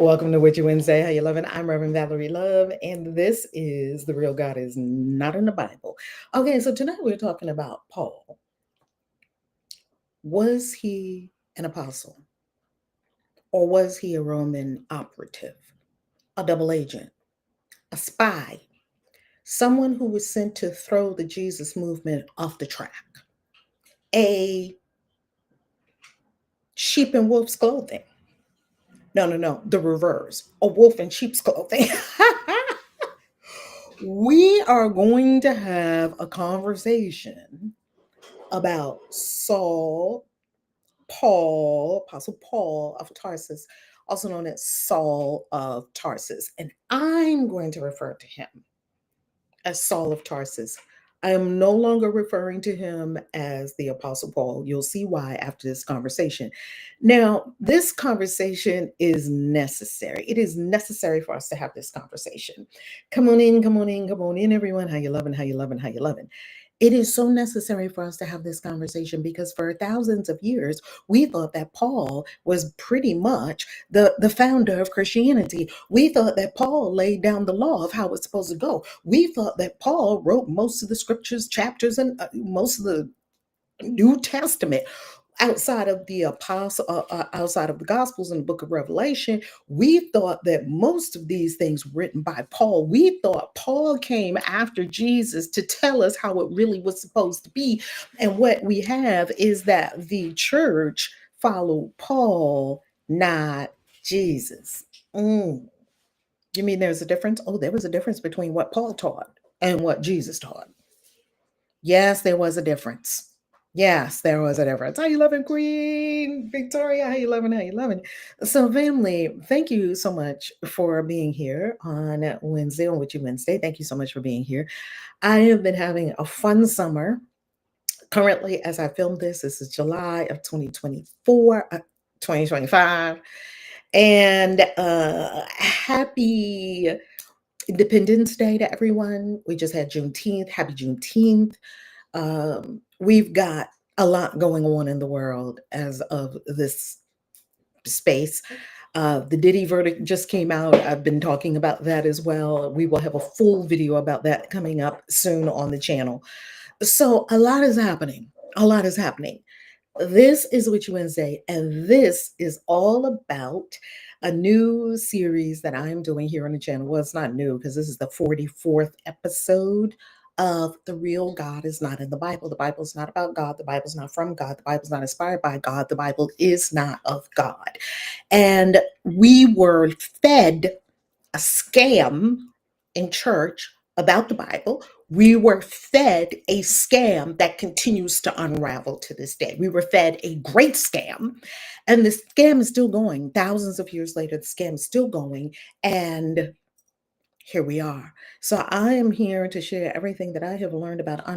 Welcome to Witchy Wednesday. How you loving? I'm Reverend Valerie Love, and this is The Real God is Not in the Bible. Okay, so tonight we're talking about Paul. Was he an apostle? Or was he a Roman operative, a double agent, a spy, someone who was sent to throw the Jesus movement off the track, a sheep in wolf's clothing? No, the reverse, a wolf in sheep's clothing. We are going to have a conversation about Apostle Paul of Tarsus, also known as Saul of Tarsus. And I'm going to refer to him as Saul of Tarsus. I am no longer referring to him as the Apostle Paul. You'll see why after this conversation. Now, this conversation is necessary. It is necessary for us to have this conversation. Come on in, come on in, come on in, everyone. How you loving, how you loving, how you loving. It is so necessary for us to have this conversation because for thousands of years, we thought that Paul was pretty much the founder of Christianity. We thought that Paul laid down the law of how it's supposed to go. We thought that Paul wrote most of the scriptures, chapters, and most of the New Testament. Outside of the outside of the Gospels and the book of Revelation, we thought that most of these things were written by Paul. We thought Paul came after Jesus to tell us how it really was supposed to be. And what we have is that the church followed Paul, not Jesus. You mean there's a difference? Oh, there was a difference between what Paul taught and what Jesus taught. Yes, there was a difference. Yes, there was a difference. How you loving, Queen Victoria? How you loving? How you loving? So, family, thank you so much for being here on Wednesday, on Witchy Wednesday. Thank you so much for being here. I have been having a fun summer. Currently, as I film this is July of 2024, 2025. And happy Independence Day to everyone. We just had Juneteenth. Happy Juneteenth. We've got a lot going on in the world as of this space. The Diddy verdict just came out. I've been talking about that as well. We will have a full video about that coming up soon on the channel. So a lot is happening. A lot is happening. This is Witchy Wednesday, and this is all about a new series that I'm doing here on the channel. Well, it's not new because this is the 44th episode of The Real God is Not in the Bible. The Bible is not about God. The Bible is not from God. The Bible is not inspired by God. The Bible is not of God. And we were fed a scam in church about the Bible. We were fed a scam that continues to unravel to this day. We were fed a great scam, and the scam is still going. Thousands of years later, the scam is still going, and here we are. So I am here to share everything that I have learned about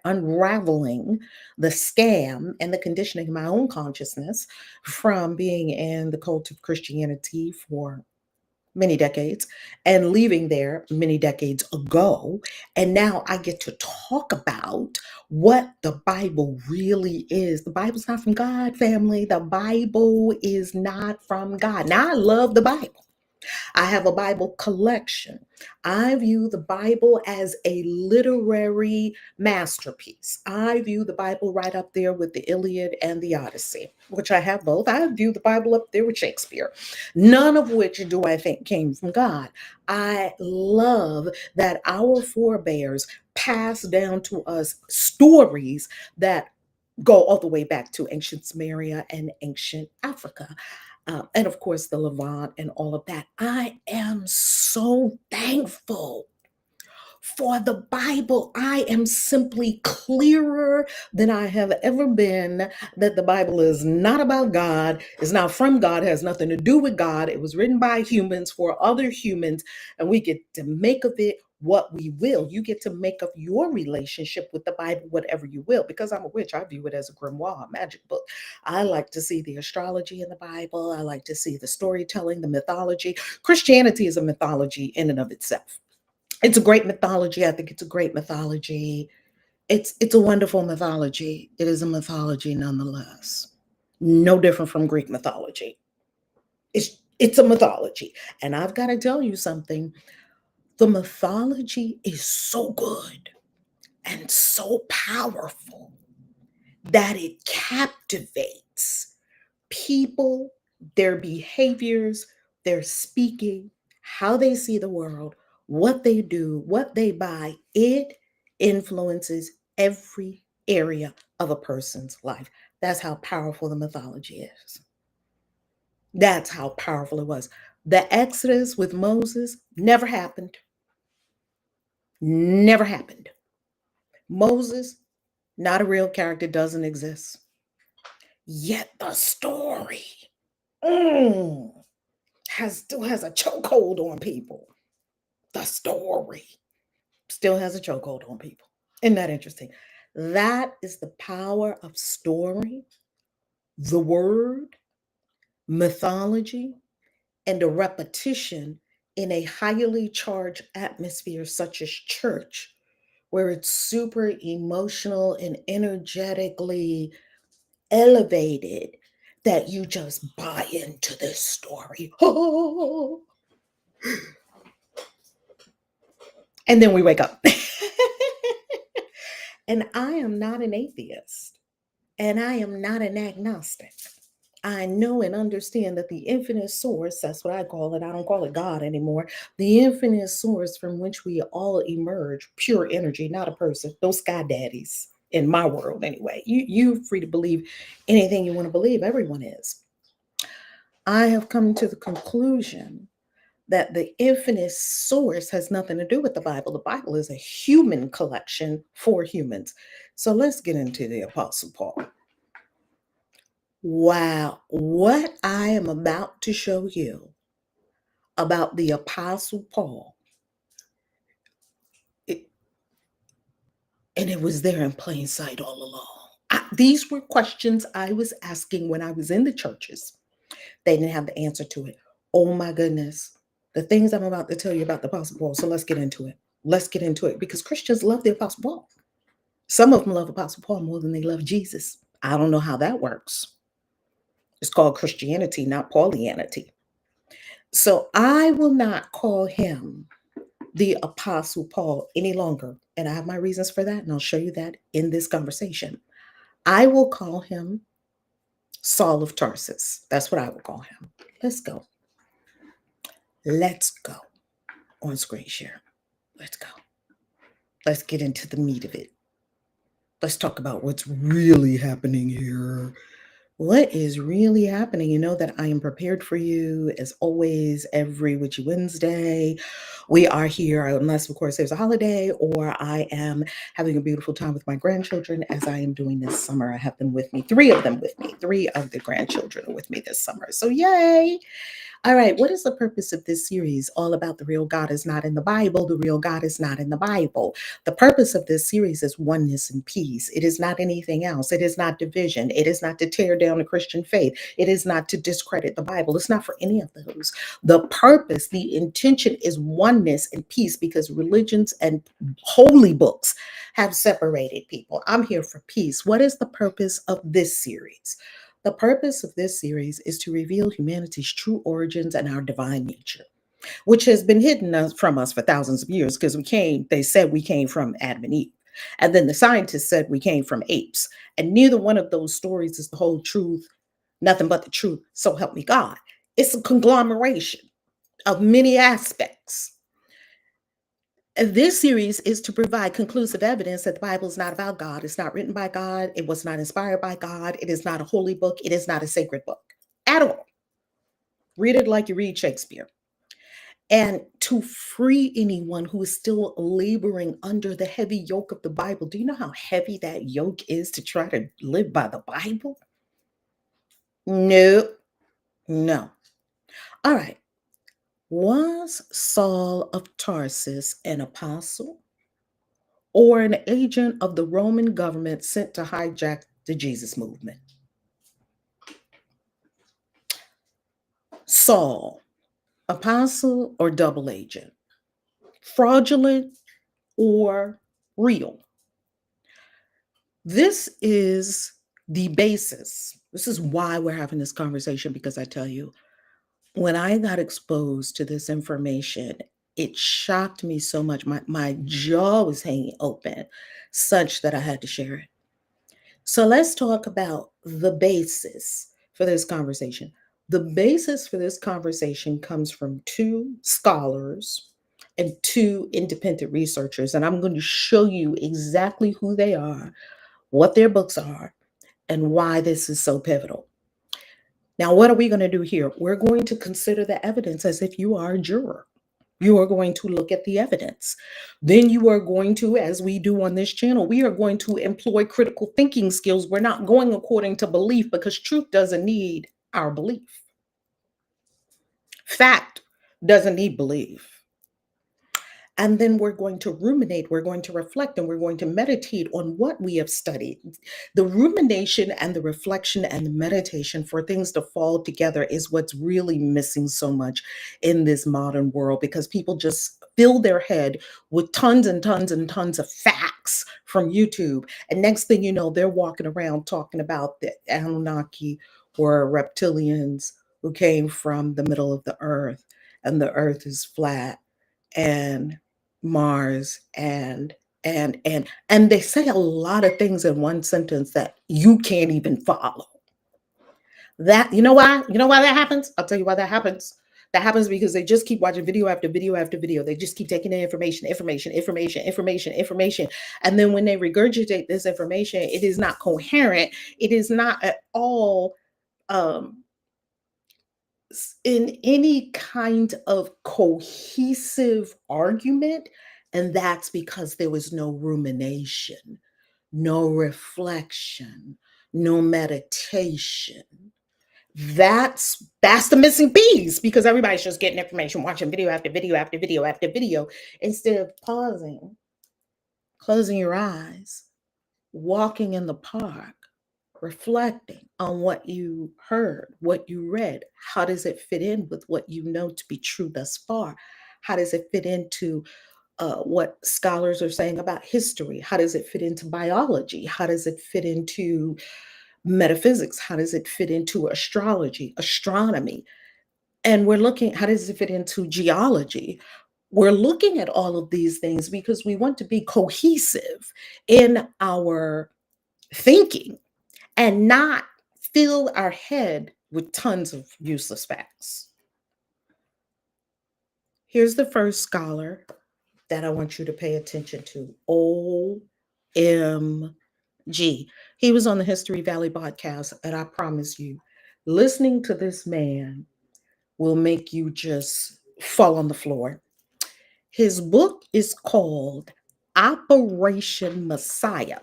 unraveling the scam and the conditioning of my own consciousness from being in the cult of Christianity for many decades and leaving there many decades ago. And now I get to talk about what the Bible really is. The Bible's not from God, family. The Bible is not from God. Now, I love the Bible. I have a Bible collection. I view the Bible as a literary masterpiece. I view the Bible right up there with the Iliad and the Odyssey, which I have both. I view the Bible up there with Shakespeare, none of which do I think came from God. I love that our forebears passed down to us stories that go all the way back to ancient Sumeria and ancient Africa. And of course, the Levant and all of that. I am so thankful for the Bible. I am simply clearer than I have ever been that the Bible is not about God, is not from God, has nothing to do with God. It was written by humans for other humans, and we get to make of it what we will. You get to make of your relationship with the Bible whatever you will. Because I'm a witch, I view it as a grimoire, a magic book. I like to see the astrology in the Bible. I like to see the storytelling, the mythology. Christianity is a mythology in and of itself. It's a great mythology. I think it's a great mythology. It's a wonderful mythology. It is a mythology nonetheless. No different from Greek mythology. It's It's a mythology. And I've got to tell you something. The mythology is so good and so powerful that it captivates people, their behaviors, their speaking, how they see the world, what they do, what they buy. It influences every area of a person's life. That's how powerful the mythology is. That's how powerful it was. The Exodus with Moses never happened. Never happened. Moses, not a real character, doesn't exist. Yet the story mm, still has a chokehold on people. The story still has a chokehold on people. Isn't that interesting? That is the power of story, the word, mythology, and a repetition in a highly charged atmosphere such as church, where it's super emotional and energetically elevated, that you just buy into this story. And then we wake up. And I am not an atheist, and I am not an agnostic. I know and understand that the infinite source, that's what I call it, I don't call it God anymore, the infinite source from which we all emerge, pure energy, not a person, no sky daddies in my world anyway. You're free to believe anything you want to believe, everyone is. I have come to the conclusion that the infinite source has nothing to do with the Bible. The Bible is a human collection for humans. So let's get into the Apostle Paul. Wow, what I am about to show you about the Apostle Paul, it, and it was there in plain sight all along. These were questions I was asking when I was in the churches. They didn't have the answer to it. Oh my goodness. The things I'm about to tell you about the Apostle Paul. So let's get into it. Let's get into it because Christians love the Apostle Paul. Some of them love Apostle Paul more than they love Jesus. I don't know how that works. It's called Christianity, not Paulianity. So I will not call him the Apostle Paul any longer. And I have my reasons for that. And I'll show you that in this conversation. I will call him Saul of Tarsus. That's what I will call him. Let's go. Let's go on screen share. Let's go. Let's get into the meat of it. Let's talk about what's really happening here. What is really happening? You know that I am prepared for you as always every Witchy Wednesday. We are here, unless, of course, there's a holiday or I am having a beautiful time with my grandchildren, as I am doing this summer. I have them with me, 3 of them with me. 3 of the grandchildren are with me this summer. So, yay. All right, what is the purpose of this series? All about the real God is not in the Bible. The real God is not in the Bible. The purpose of this series is oneness and peace. It is not anything else. It is not division. It is not to tear down the Christian faith. It is not to discredit the Bible. It's not for any of those. The purpose, the intention is oneness and peace, because religions and holy books have separated people. I'm here for peace. What is the purpose of this series? The purpose of this series is to reveal humanity's true origins and our divine nature, which has been hidden from us for thousands of years, because they said we came from Adam and Eve. And then the scientists said we came from apes. And neither one of those stories is the whole truth, nothing but the truth. So help me God. It's a conglomeration of many aspects. And this series is to provide conclusive evidence that the Bible is not about God. It's not written by God. It was not inspired by God. It is not a holy book. It is not a sacred book at all. Read it like you read Shakespeare. And to free anyone who is still laboring under the heavy yoke of the Bible. Do you know how heavy that yoke is to try to live by the Bible? No, no. All right. Was Saul of Tarsus an apostle or an agent of the Roman government sent to hijack the Jesus movement? Saul, apostle or double agent? Fraudulent or real? This is the basis. This is why we're having this conversation, because I tell you, When I got exposed to this information, it shocked me so much. My jaw was hanging open, such that I had to share it. So let's talk about the basis for this conversation. The basis for this conversation comes from two scholars and two independent researchers. And I'm going to show you exactly who they are, what their books are, and why this is so pivotal. Now, what are we going to do here? We're going to consider the evidence as if you are a juror. You are going to look at the evidence. Then you are going to, as we do on this channel, we are going to employ critical thinking skills. We're not going according to belief because truth doesn't need our belief. Fact doesn't need belief. And then we're going to ruminate, we're going to reflect, and we're going to meditate on what we have studied. The rumination and the reflection and the meditation for things to fall together is what's really missing so much in this modern world, because people just fill their head with tons and tons and tons of facts from YouTube. And next thing you know, they're walking around talking about the Anunnaki or reptilians who came from the middle of the earth, and the earth is flat, and Mars, and they say a lot of things in one sentence that you can't even follow. That, you know why? You know why that happens? I'll tell you why that happens. That happens because they just keep watching video after video after video. They just keep taking in information. And then when they regurgitate this information, it is not coherent. It is not at all um, in any kind of cohesive argument. And that's because there was no rumination, no reflection, no meditation. That's the missing piece, because everybody's just getting information, watching video after video after video after video, instead of pausing, closing your eyes, walking in the park, reflecting on what you heard, what you read. How does it fit in with what you know to be true thus far? How does it fit into what scholars are saying about history? How does it fit into biology? How does it fit into metaphysics? How does it fit into astrology, astronomy? And we're looking, how does it fit into geology? We're looking at all of these things because we want to be cohesive in our thinking and not fill our head with tons of useless facts. Here's the first scholar that I want you to pay attention to. OMG. He was on the History Valley podcast, and I promise you, listening to this man will make you just fall on the floor. His book is called Operation Messiah: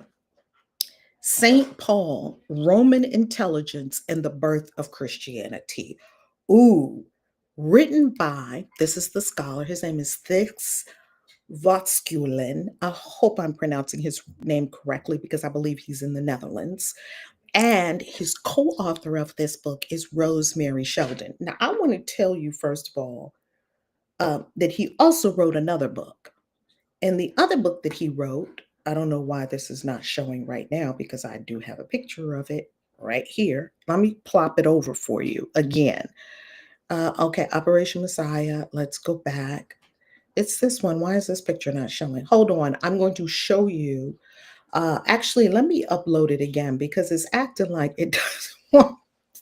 St. Paul, Roman Intelligence, and the Birth of Christianity. Ooh, written by, this is the scholar, his name is Thix Votskulin. I hope I'm pronouncing his name correctly because I believe he's in the Netherlands. And his co-author of this book is Rosemary Sheldon. Now, I want to tell you, first of all, that he also wrote another book. And the other book that he wrote, I don't know why this is not showing right now because I do have a picture of it right here. Let me plop it over for you again. Okay, Operation Messiah. Let's go back. It's this one. Why is this picture not showing? Hold on. I'm going to show you. Actually, let me upload it again because it's acting like it doesn't want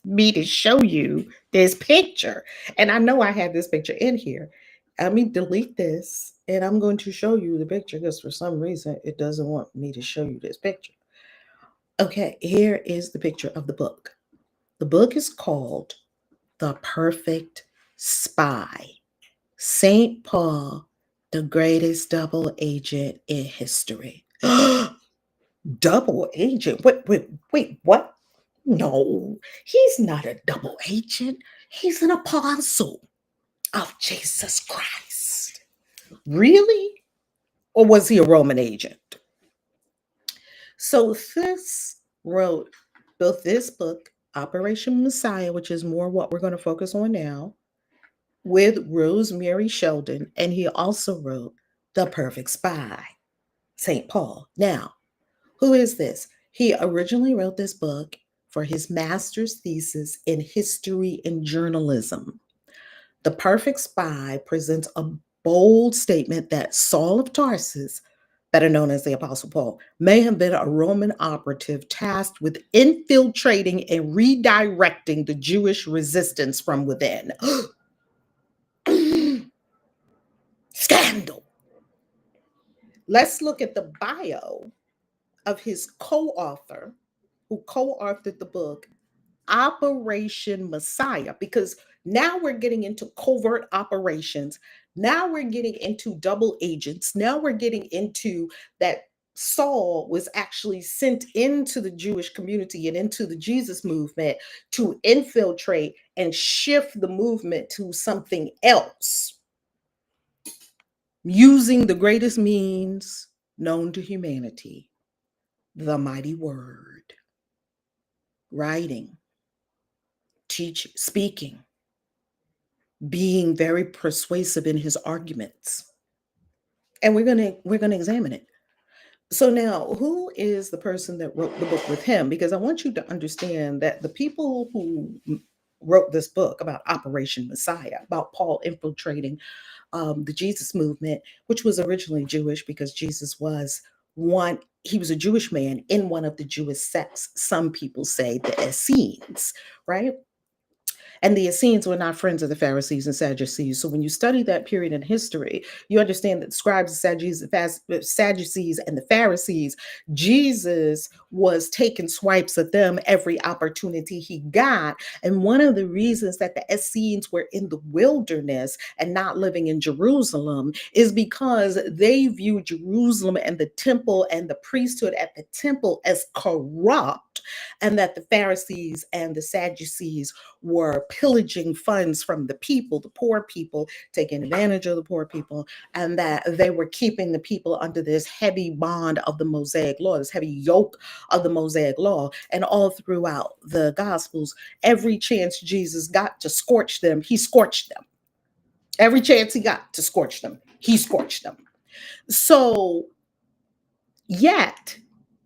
me to show you this picture. And I know I had this picture in here. Let me delete this and I'm going to show you the picture because for some reason it doesn't want me to show you this picture. Okay, here is the picture of the book. The book is called The Perfect Spy: St. Paul, the greatest double agent in history. Double agent? Wait, what? No, he's not a double agent. He's an apostle of Jesus Christ. Really? Or was he a Roman agent? So this wrote both this book, Operation Messiah, which is more what we're going to focus on now, with Rosemary Sheldon, and he also wrote The Perfect Spy, St. Paul. Now, who is this? He originally wrote this book for his master's thesis in history and journalism. The perfect spy presents a bold statement that Saul of Tarsus, better known as the Apostle Paul, may have been a Roman operative tasked with infiltrating and redirecting the Jewish resistance from within. Scandal. Let's look at the bio of his co-author, who co-authored the book, Operation Messiah, because now we're getting into covert operations. Now we're getting into double agents. Now we're getting into that Saul was actually sent into the Jewish community and into the Jesus movement to infiltrate and shift the movement to something else using the greatest means known to humanity, the mighty word, writing, teaching, speaking, being very persuasive in his arguments. And we're going to examine it. So now, who is the person that wrote the book with him? Because I want you to understand that the people who wrote this book about Operation Messiah, about Paul infiltrating the Jesus movement, which was originally Jewish because Jesus was one, he was a Jewish man in one of the Jewish sects. Some people say the Essenes, right? And the Essenes were not friends of the Pharisees and Sadducees. So when you study that period in history, you understand that scribes, Sadducees, and the Pharisees, Jesus was taking swipes at them every opportunity he got. And one of the reasons that the Essenes were in the wilderness and not living in Jerusalem is because they viewed Jerusalem and the temple and the priesthood at the temple as corrupt, and that the Pharisees and the Sadducees were pillaging funds from the people, the poor people, taking advantage of the poor people, and that they were keeping the people under this heavy bond of the Mosaic law, this heavy yoke of the Mosaic law. And all throughout the Gospels, every chance Jesus got to scorch them, he scorched them. Every chance he got to scorch them, he scorched them. So, yet,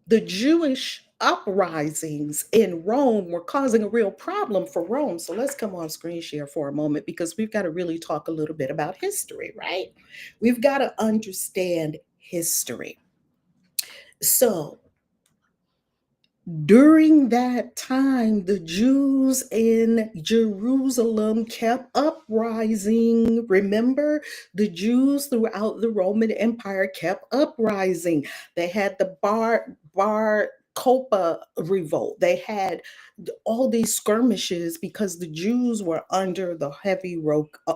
the Jewish uprisings in Rome were causing a real problem for Rome. So let's come on screen share for a moment because we've got to really talk a little bit about history, right? We've got to understand history. So during that time, the Jews in Jerusalem kept uprising. Remember, the Jews throughout the Roman Empire kept uprising. They had the Bar Copa revolt. They had all these skirmishes because the Jews were under the heavy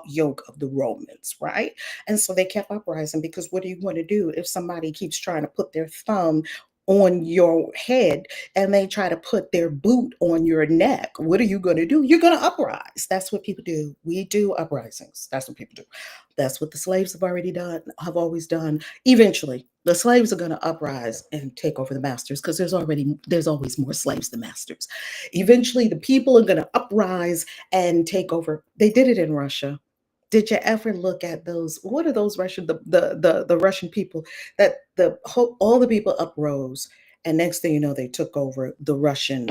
yoke of the Romans, right? And so they kept uprising because what do you want to do if somebody keeps trying to put their thumb on your head and they try to put their boot on your neck? What are you going to do? You're going to uprise. That's what people do. We do uprisings. That's what people do. That's what the slaves have already done, have always done. Eventually, the slaves are going to uprise and take over the masters because there's always more slaves than masters. Eventually, the people are going to uprise and take over. They did it in Russia. Did you ever look at those? What are those Russian the Russian people that all the people uprose, and next thing you know, they took over the Russian.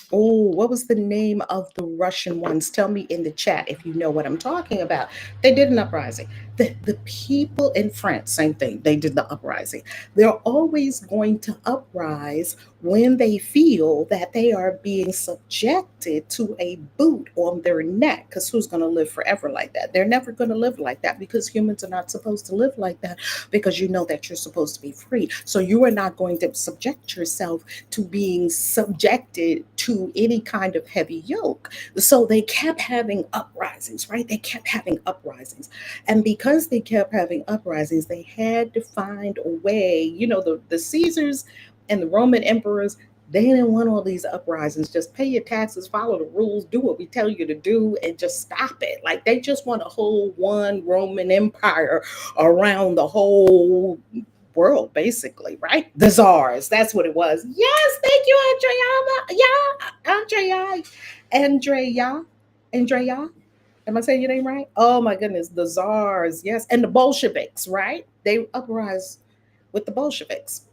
Oh, what was the name of the Russian ones? Tell me in the chat if you know what I'm talking about. They did an uprising. The people in France, same thing. They did the uprising. They're always going to uprise when they feel that they are being subjected to a boot on their neck. Because who's going to live forever like that? They're never going to live like that because humans are not supposed to live like that, because you know that you're supposed to be free. So you are not going to subject yourself to being subjected to any kind of heavy yoke. So they kept having uprisings, right? They kept having uprisings. And because they kept having uprisings, they had to find a way. You know, the Caesars and the Roman emperors, they didn't want all these uprisings. Just pay your taxes, follow the rules, do what we tell you to do, and just stop it. Like they just want to hold one Roman Empire around the whole world, basically, right? The czars. That's what it was. Yes, thank you, Andrea. Yeah, Andrea. Am I saying your name right? Oh my goodness, the czars. Yes, and the Bolsheviks, right? They uprise with the Bolsheviks.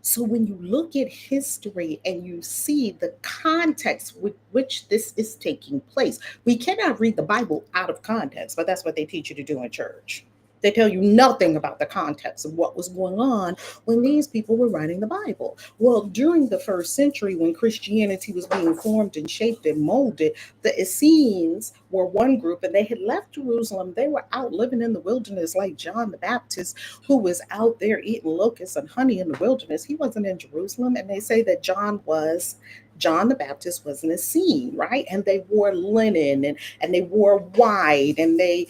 So when you look at history and you see the context with which this is taking place, we cannot read the Bible out of context, but that's what they teach you to do in church. They tell you nothing about the context of what was going on when these people were writing the Bible. Well, during the first century, when Christianity was being formed and shaped and molded, the Essenes were one group and they had left Jerusalem. They were out living in the wilderness like John the Baptist, who was out there eating locusts and honey in the wilderness. He wasn't in Jerusalem. And they say that John the Baptist was an Essene, right? And they wore linen and they wore white and they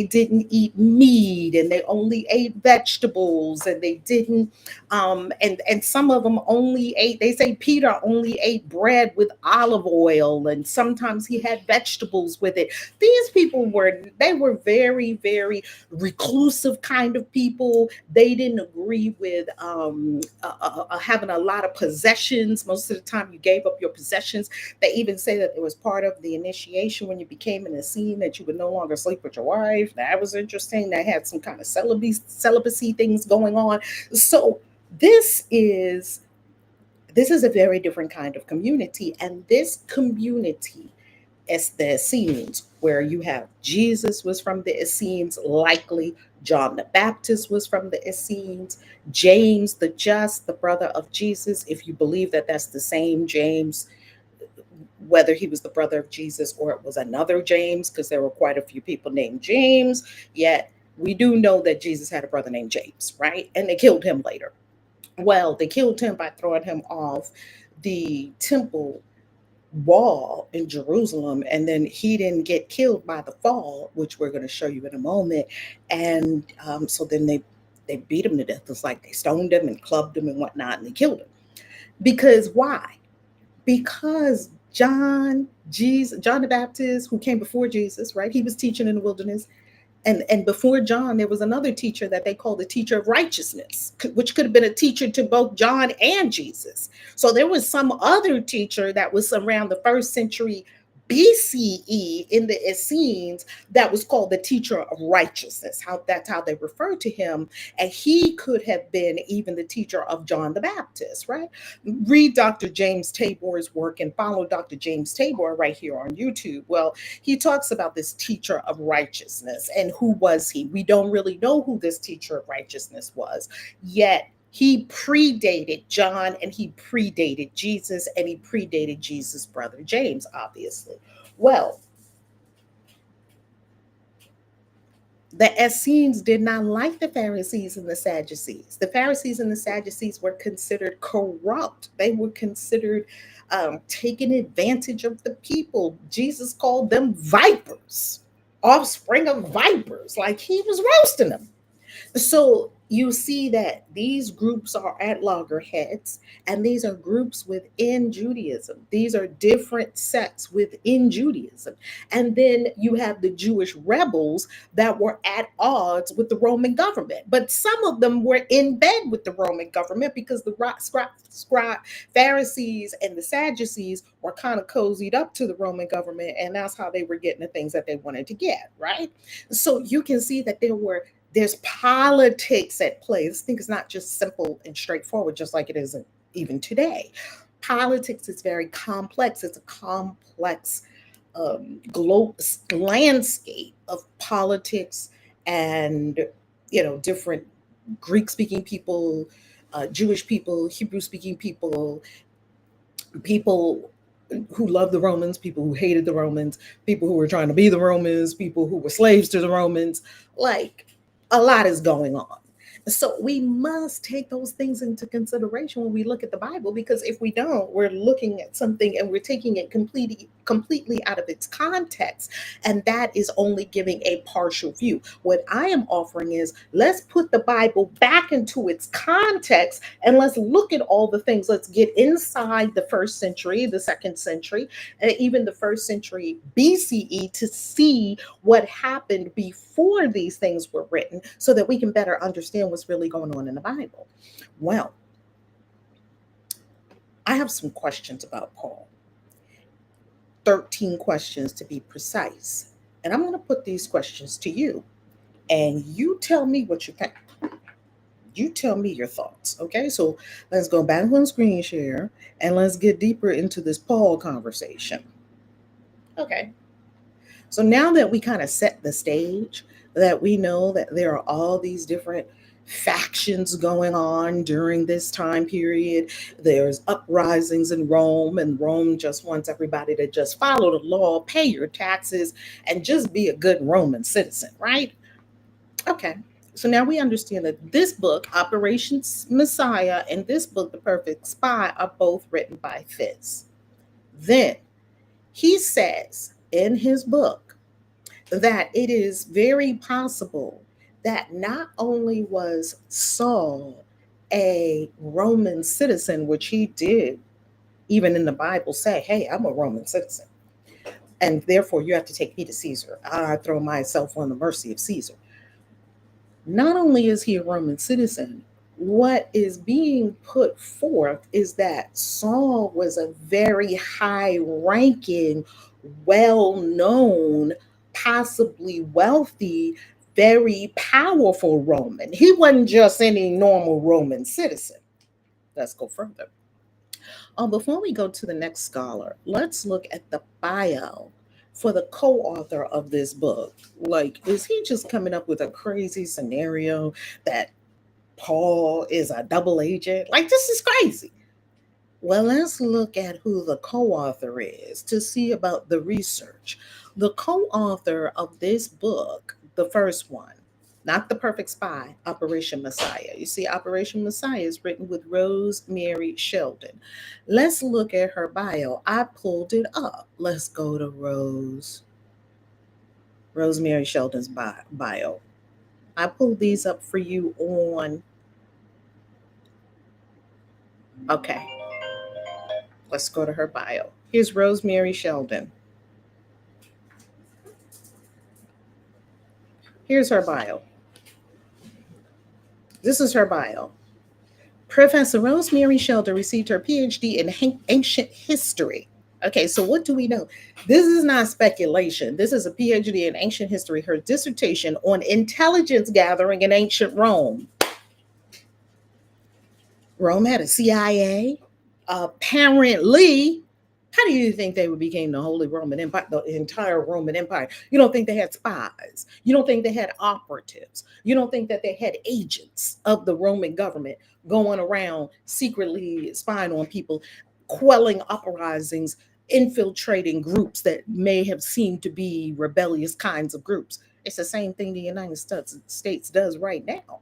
didn't eat meat and they only ate vegetables and they didn't and some of them only ate, they say Peter only ate bread with olive oil and sometimes he had vegetables with it. These people were very, very reclusive kind of people. They didn't agree with having a lot of possessions. Most of the time you gave up your possessions. They even say that it was part of the initiation when you became an Essene that you would no longer sleep with your wife. That was interesting. They had some kind of celibacy things going on. So this is a very different kind of community, and this community is the Essenes, where you have Jesus was from the Essenes, likely John the Baptist was from the Essenes, James the Just, the brother of Jesus, if you believe that that's the same James, whether he was the brother of Jesus or it was another James, because there were quite a few people named James, yet we do know that Jesus had a brother named James, right? And they killed him later. Well, they killed him by throwing him off the temple wall in Jerusalem, and then he didn't get killed by the fall, which we're going to show you in a moment. And so then they beat him to death. It's like they stoned him and clubbed him and whatnot, and they killed him. Because why? Because John the Baptist, who came before Jesus, right? He was teaching in the wilderness, and before John, there was another teacher that they called the teacher of righteousness, which could have been a teacher to both John and Jesus. So there was some other teacher that was around the first century BCE in the Essenes that was called the teacher of righteousness. That's how they referred to him, and he could have been even the teacher of John the Baptist, right? Read Dr. James Tabor's work and follow Dr. James Tabor right here on YouTube. Well, he talks about this teacher of righteousness and who was he. We don't really know who this teacher of righteousness was, yet he predated John and he predated Jesus and he predated Jesus' brother James, obviously. Well, the Essenes did not like the Pharisees and the Sadducees. The Pharisees and the Sadducees were considered corrupt. They were considered taking advantage of the people. Jesus called them vipers, offspring of vipers, like he was roasting them. So you see that these groups are at loggerheads, and these are groups within Judaism. These are different sects within Judaism. And then you have the Jewish rebels that were at odds with the Roman government. But some of them were in bed with the Roman government because the Pharisees and the Sadducees were kind of cozied up to the Roman government, and that's how they were getting the things that they wanted to get, right? So you can see that there's politics at play. This thing is not just simple and straightforward, just like it isn't even today. Politics is very complex. It's a complex global landscape of politics and different Greek-speaking people, Jewish people, Hebrew-speaking people who loved the Romans, people who hated the Romans, people who were trying to be the Romans, people who were slaves to the Romans. Like, a lot is going on. So we must take those things into consideration when we look at the Bible, because if we don't, we're looking at something and we're taking it completely out of its context, and that is only giving a partial view. What I am offering is, let's put the Bible back into its context and let's look at all the things. Let's get inside the first century, the second century, and even the first century BCE to see what happened before these things were written, so that we can better understand what's really going on in the Bible. Well, I have some questions about Paul. 13 questions to be precise. And I'm going to put these questions to you, and you tell me what you think. You tell me your thoughts. Okay, so let's go back on screen share and let's get deeper into this Paul conversation. Okay, so now that we kind of set the stage, that we know that there are all these different factions going on during this time period, there's uprisings in Rome, and Rome just wants everybody to just follow the law, pay your taxes, and just be a good Roman citizen, right? Okay. So now we understand that this book, Operation Messiah, and this book, The Perfect Spy, are both written by Fizz. Then he says in his book that it is very possible that not only was Saul a Roman citizen, which he did even in the Bible say, hey, I'm a Roman citizen, and therefore you have to take me to Caesar. I throw myself on the mercy of Caesar. Not only is he a Roman citizen, what is being put forth is that Saul was a very high ranking, well known, possibly wealthy, very powerful Roman. He wasn't just any normal Roman citizen. Let's go further. Before we go to the next scholar, let's look at the bio for the co-author of this book. Like, is he just coming up with a crazy scenario that Paul is a double agent? Like, this is crazy. Well, let's look at who the co-author is to see about the research. The co-author of this book, the first one, not The Perfect Spy, Operation Messiah. You see, Operation Messiah is written with Rosemary Sheldon. Let's look at her bio. I pulled it up. Let's go to Rosemary Sheldon's bio. I pulled these up for you on. Okay, let's go to her bio. Here's Rosemary Sheldon. Here's her bio. This is her bio. Professor Rosemary Sheldon received her PhD in ancient history. Okay, so what do we know? This is not speculation. This is a PhD in ancient history, her dissertation on intelligence gathering in ancient Rome. Rome had a CIA. Apparently, how do you think they became the Holy Roman Empire, the entire Roman Empire? You don't think they had spies? You don't think they had operatives? You don't think that they had agents of the Roman government going around secretly spying on people, quelling uprisings, infiltrating groups that may have seemed to be rebellious kinds of groups? It's the same thing the United States does right now.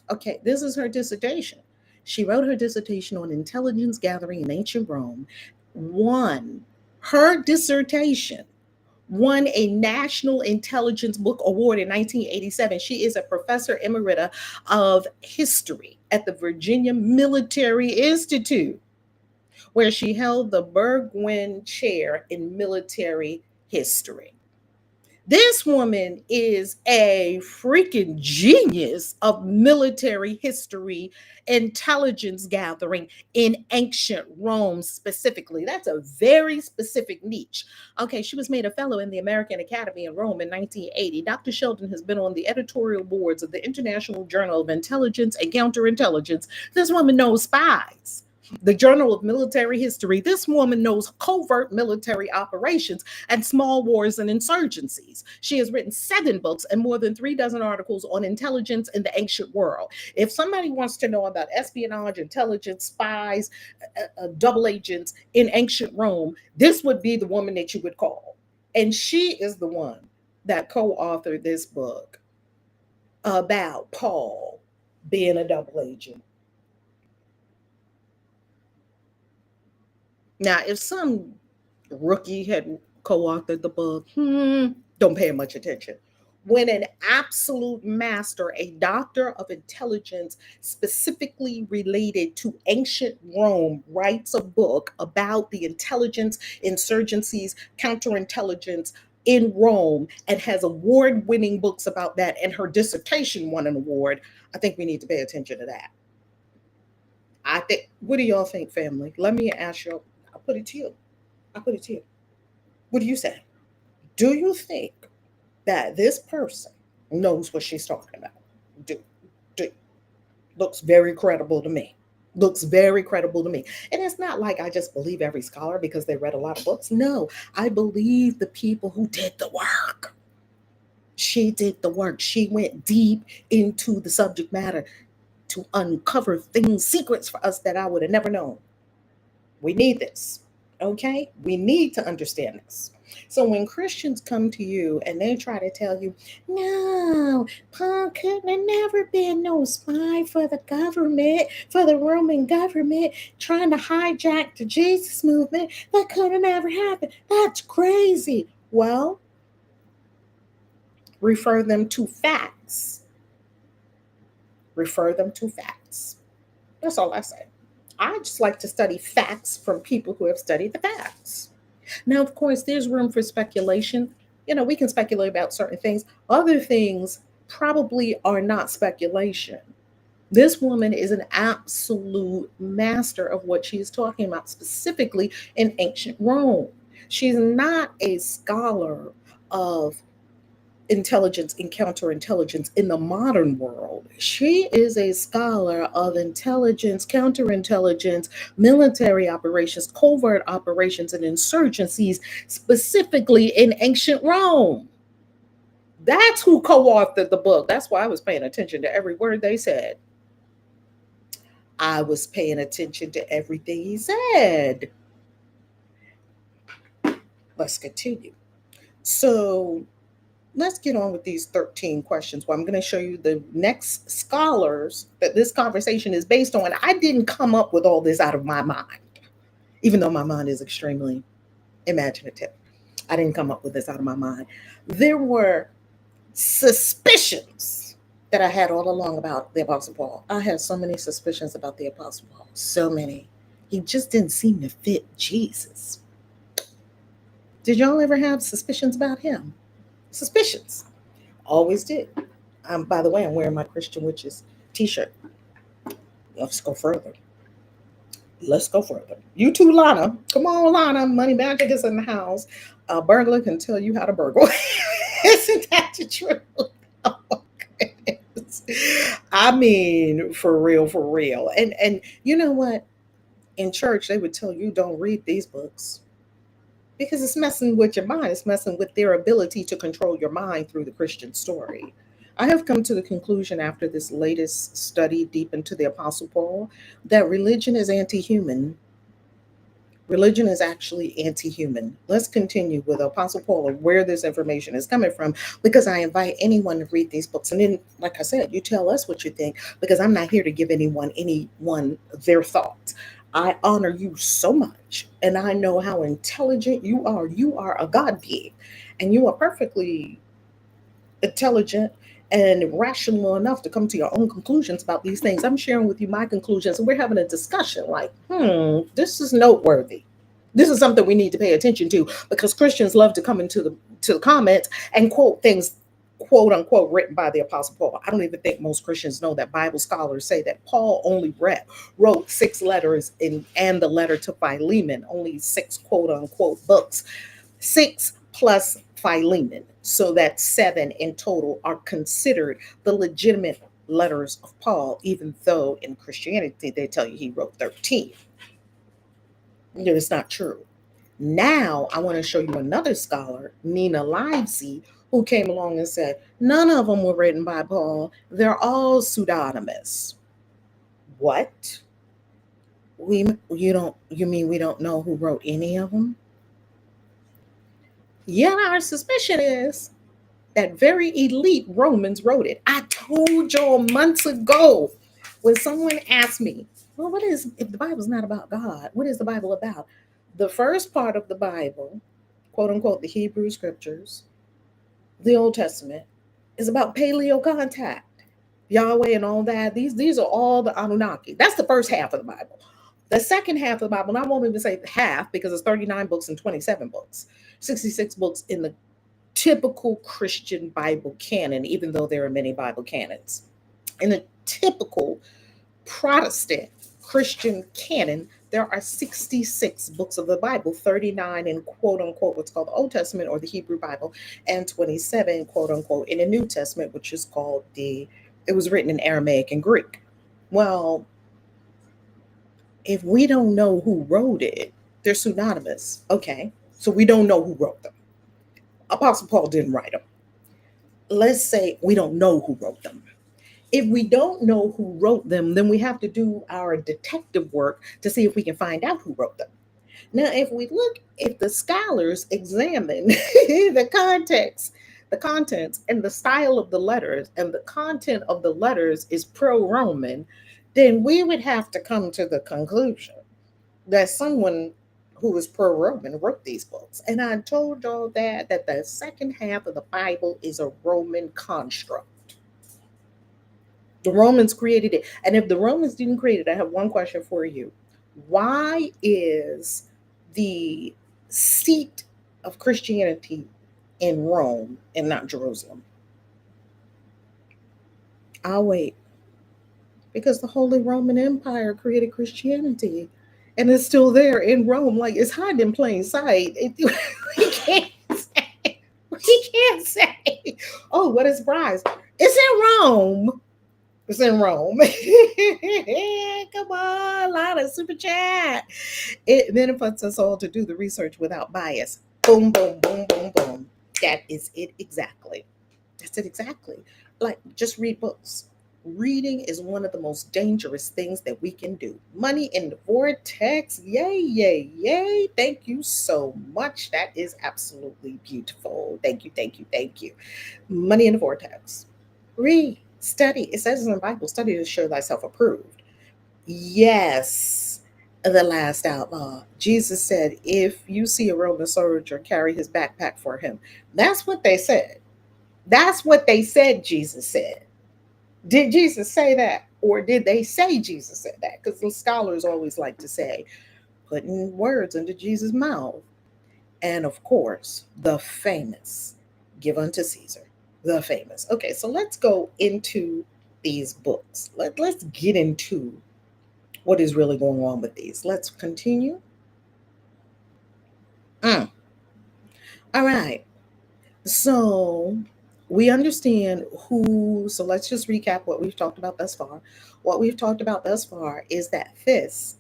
Okay, this is her dissertation. She wrote her dissertation on intelligence gathering in ancient Rome, won her dissertation, won a National Intelligence Book Award in 1987. She is a professor emerita of history at the Virginia Military Institute, where she held the Burgwin Chair in Military History. This woman is a freaking genius of military history, intelligence gathering in ancient Rome specifically. That's a very specific niche. Okay, she was made a fellow in the American Academy in Rome in 1980. Dr. Sheldon has been on the editorial boards of the International Journal of Intelligence and Counterintelligence. This woman knows spies. The Journal of Military History. This woman knows covert military operations and small wars and insurgencies. She has written 7 books and more than 3 dozen articles on intelligence in the ancient world. If somebody wants to know about espionage, intelligence, spies, double agents in ancient Rome, this would be the woman that you would call. And she is the one that co-authored this book about Paul being a double agent. Now, if some rookie had co-authored the book, don't pay much attention. When an absolute master, a doctor of intelligence specifically related to ancient Rome, writes a book about the intelligence, insurgencies, counterintelligence in Rome, and has award-winning books about that, and her dissertation won an award, I think we need to pay attention to that. I think, what do y'all think, family? Let me ask you, I'll put it to you. I'll put it to you. What do you say? Do you think that this person knows what she's talking about? Do, do. Looks very credible to me. Looks very credible to me. And it's not like I just believe every scholar because they read a lot of books. No, I believe the people who did the work. She did the work. She went deep into the subject matter to uncover things, secrets for us that I would have never known. We need this. Okay? We need to understand this. So when Christians come to you and they try to tell you, no, Paul couldn't have never been no spy for the government, for the Roman government, trying to hijack the Jesus movement, that could have never happened. That's crazy. Well, refer them to facts. Refer them to facts. That's all I say. I just like to study facts from people who have studied the facts. Now, of course, there's room for speculation. We can speculate about certain things. Other things probably are not speculation. This woman is an absolute master of what she's talking about, specifically in ancient Rome. She's not a scholar of intelligence and counterintelligence in the modern world. She is a scholar of intelligence, counterintelligence, military operations, covert operations, and insurgencies, specifically in ancient Rome. That's who co authored the book. That's why I was paying attention to every word they said. I was paying attention to everything he said. Let's continue. So, let's get on with these 13 questions. Well, I'm going to show you the next scholars that this conversation is based on. I didn't come up with all this out of my mind, even though my mind is extremely imaginative. I didn't come up with this out of my mind. There were suspicions that I had all along about the Apostle Paul. I had so many suspicions about the Apostle Paul. So many. He just didn't seem to fit Jesus. Did y'all ever have suspicions about him? Suspicions. Always did. By the way, I'm wearing my Christian Witches t-shirt. Let's go further. Let's go further. You too, Lana. Come on, Lana. Money Magic is in the house. A burglar can tell you how to burgle. Isn't that the truth? Oh, goodness. I mean, for real, for real. And you know what? In church, they would tell you don't read these books, because it's messing with your mind. It's messing with their ability to control your mind through the Christian story. I have come to the conclusion after this latest study deep into the Apostle Paul that religion is anti human. Religion is actually anti human. Let's continue with Apostle Paul and where this information is coming from, because I invite anyone to read these books. And then, like I said, you tell us what you think, because I'm not here to give anyone their thoughts. I honor you so much, and I know how intelligent you are. You are a God being, and you are perfectly intelligent and rational enough to come to your own conclusions about these things. I'm sharing with you my conclusions, and we're having a discussion like, this is noteworthy. This is something we need to pay attention to, because Christians love to come into the comments and quote things, quote unquote, written by the Apostle Paul. I don't even think most Christians know that Bible scholars say that Paul only wrote 6 letters and the letter to Philemon, only 6 quote unquote books, 6 plus Philemon. So that 7 in total are considered the legitimate letters of Paul, even though in Christianity they tell you he wrote 13. No, it's not true. Now I want to show you another scholar, Nina Livesey, who came along and said, none of them were written by Paul. They're all pseudonymous. What? You mean we don't know who wrote any of them? Yet our suspicion is that very elite Romans wrote it. I told y'all months ago when someone asked me, well, if the Bible's not about God, what is the Bible about? The first part of the Bible, quote unquote, the Hebrew scriptures, the Old Testament, is about paleo contact, Yahweh and all that. These are all the Anunnaki. That's the first half of the Bible. The second half of the Bible, and I won't even say half because it's 39 books and 27 books, 66 books in the typical Christian Bible canon, even though there are many Bible canons. In the typical Protestant Christian canon, there are 66 books of the Bible, 39 in quote unquote what's called the Old Testament or the Hebrew Bible, and 27 quote unquote in the New Testament, which is called it was written in Aramaic and Greek. Well, if we don't know who wrote it, they're pseudonymous. Okay, so we don't know who wrote them. Apostle Paul didn't write them. Let's say we don't know who wrote them. If we don't know who wrote them, then we have to do our detective work to see if we can find out who wrote them. Now, if the scholars examine the context, the contents, and the style of the letters, and the content of the letters is pro Roman, then we would have to come to the conclusion that someone who was pro Roman wrote these books. And I told y'all that the second half of the Bible is a Roman construct. The Romans created it. And if the Romans didn't create it, I have one question for you. Why is the seat of Christianity in Rome and not Jerusalem? I'll wait. Because the Holy Roman Empire created Christianity. And it's still there in Rome. Like it's hiding in plain sight. We can't say. We can't say. Oh, what is surprise? It's in Rome. It's in Rome. Come on, a lot of super chat. It benefits us all to do the research without bias. Boom, boom, boom, boom, boom. That is it exactly. That's it exactly. Like, just read books. Reading is one of the most dangerous things that we can do. Money in the vortex. Yay, yay, yay. Thank you so much. That is absolutely beautiful. Thank you, thank you, thank you. Money in the vortex. Read, study. It says in the Bible, study to show thyself approved. Yes, the last outlaw. Jesus said, if you see a Roman soldier, carry his backpack for him. That's what they said. That's what they said, Jesus said. Did Jesus say that? Or did they say Jesus said that? Because the scholars always like to say, putting words into Jesus' mouth. And of course, the famous, give unto Caesar, the famous. Okay, so let's go into these books. Let's get into what is really going on with these. Let's continue. Mm. All right. So we understand who, so let's just recap what we've talked about thus far. What we've talked about thus far is that this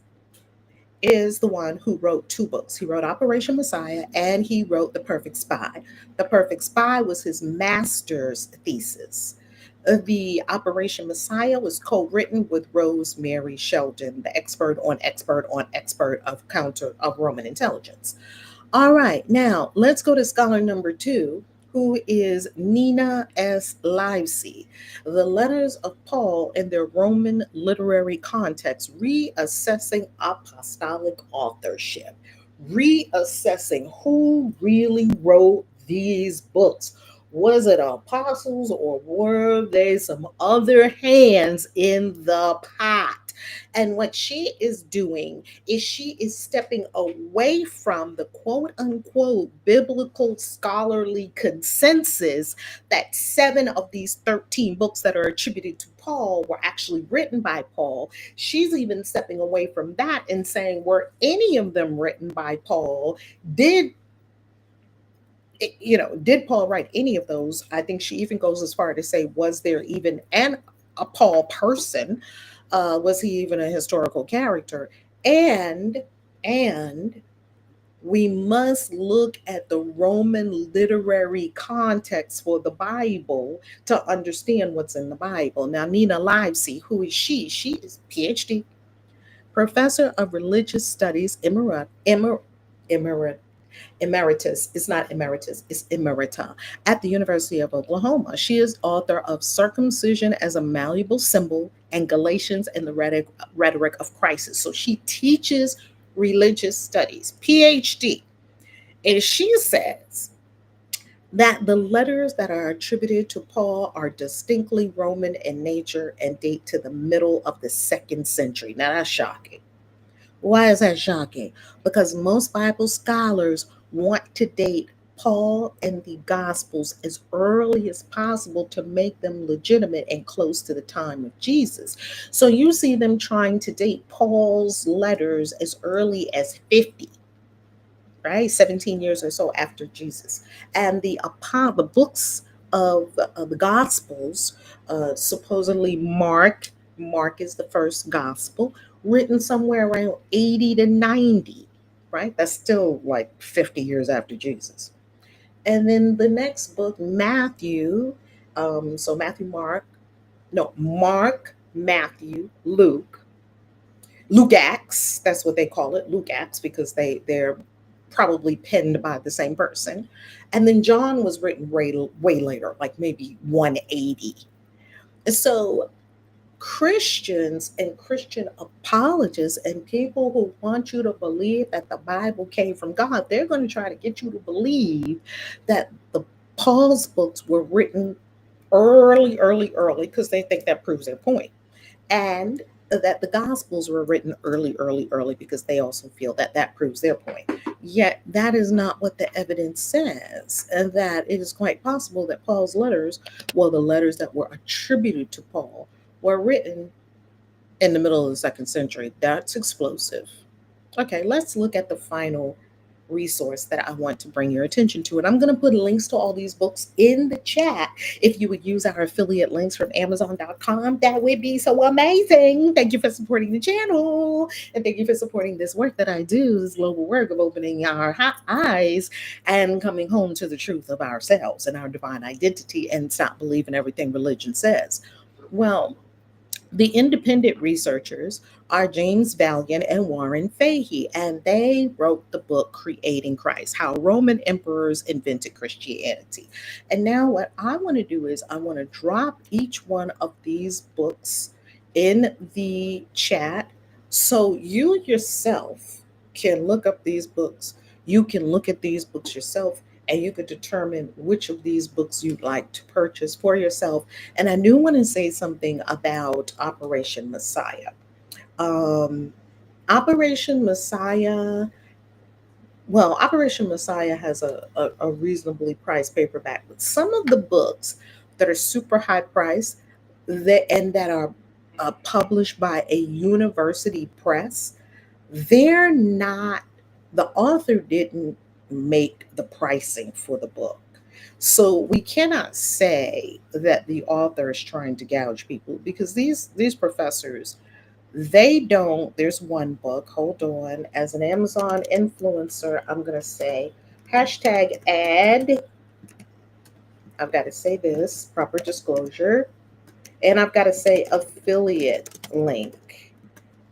is the one who wrote two books. He wrote Operation Messiah and he wrote The Perfect Spy. The Perfect Spy was his master's thesis. The Operation Messiah was co-written with Rosemary Sheldon, the expert of counter of Roman intelligence. All right, now let's go to scholar number 2, who is Nina S. Livesey. The Letters of Paul in their Roman literary context, reassessing apostolic authorship, reassessing who really wrote these books. Was it apostles or were they some other hands in the pot? And what she is doing is she is stepping away from the quote unquote biblical scholarly consensus that 7 of these 13 books that are attributed to Paul were actually written by Paul. She's even stepping away from that and saying, were any of them written by Paul? Did Paul write any of those? I think she even goes as far to say, was there even a Paul person? Was he even a historical character? And we must look at the Roman literary context for the Bible to understand what's in the Bible. Now, Nina Livesey, who is she? She is PhD, professor of religious studies, emeritus. It's not emeritus, it's emerita at the University of Oklahoma. She is author of Circumcision as a Malleable Symbol and Galatians and the Rhetoric of Crisis. So she teaches religious studies, PhD. And she says that the letters that are attributed to Paul are distinctly Roman in nature and date to the middle of the 2nd century. Now that's shocking. Why is that shocking? Because most Bible scholars want to date Paul and the Gospels as early as possible to make them legitimate and close to the time of Jesus. So you see them trying to date Paul's letters as early as 50, right? 17 years or so after Jesus. And the books of the Gospels, supposedly Mark, Mark is the first gospel, written somewhere around 80 to 90, right? That's still like 50 years after Jesus. And then the next book, Matthew, so Matthew, Mark, no, Mark, Matthew, Luke Acts, that's what they call it, Luke Acts, because they're probably penned by the same person. And then John was written way later, like maybe 180. So Christians and Christian apologists and people who want you to believe that the Bible came from God, they're going to try to get you to believe that the Paul's books were written early, because they think that proves their point. And that the Gospels were written early, because they also feel that that proves their point. Yet that is not what the evidence says, and that it is quite possible that Paul's letters, well, the letters that were attributed to Paul, were written in the middle of the second century. That's explosive. Okay, let's look at the final resource that I want to bring your attention to. And I'm going to put links to all these books in the chat. If you would use our affiliate links from Amazon.com, that would be so amazing. Thank you for supporting the channel. And thank you for supporting this work that I do, this global work of opening our eyes and coming home to the truth of ourselves and our divine identity and stop believing everything religion says. Well, the independent researchers are James Valiant and Warren Fahey, and they wrote the book Creating Christ: How Roman Emperors Invented Christianity. And now, what I want to do is I want to drop each one of these books in the chat so you yourself can look up these books. You can look at these books yourself and you could determine which of these books you'd like to purchase for yourself. And I do want to say something about Operation Messiah. Um, Operation Messiah, well, Operation Messiah has a reasonably priced paperback, but some of the books that are super high priced and that are published by a university press, they're not, the author didn't make the pricing for the book. So we cannot say that the author is trying to gouge people, because these professors, they don't. There's one book, hold on, as an Amazon influencer, I'm going to say hashtag ad. I've got to say this, proper disclosure, and I've got to say affiliate link.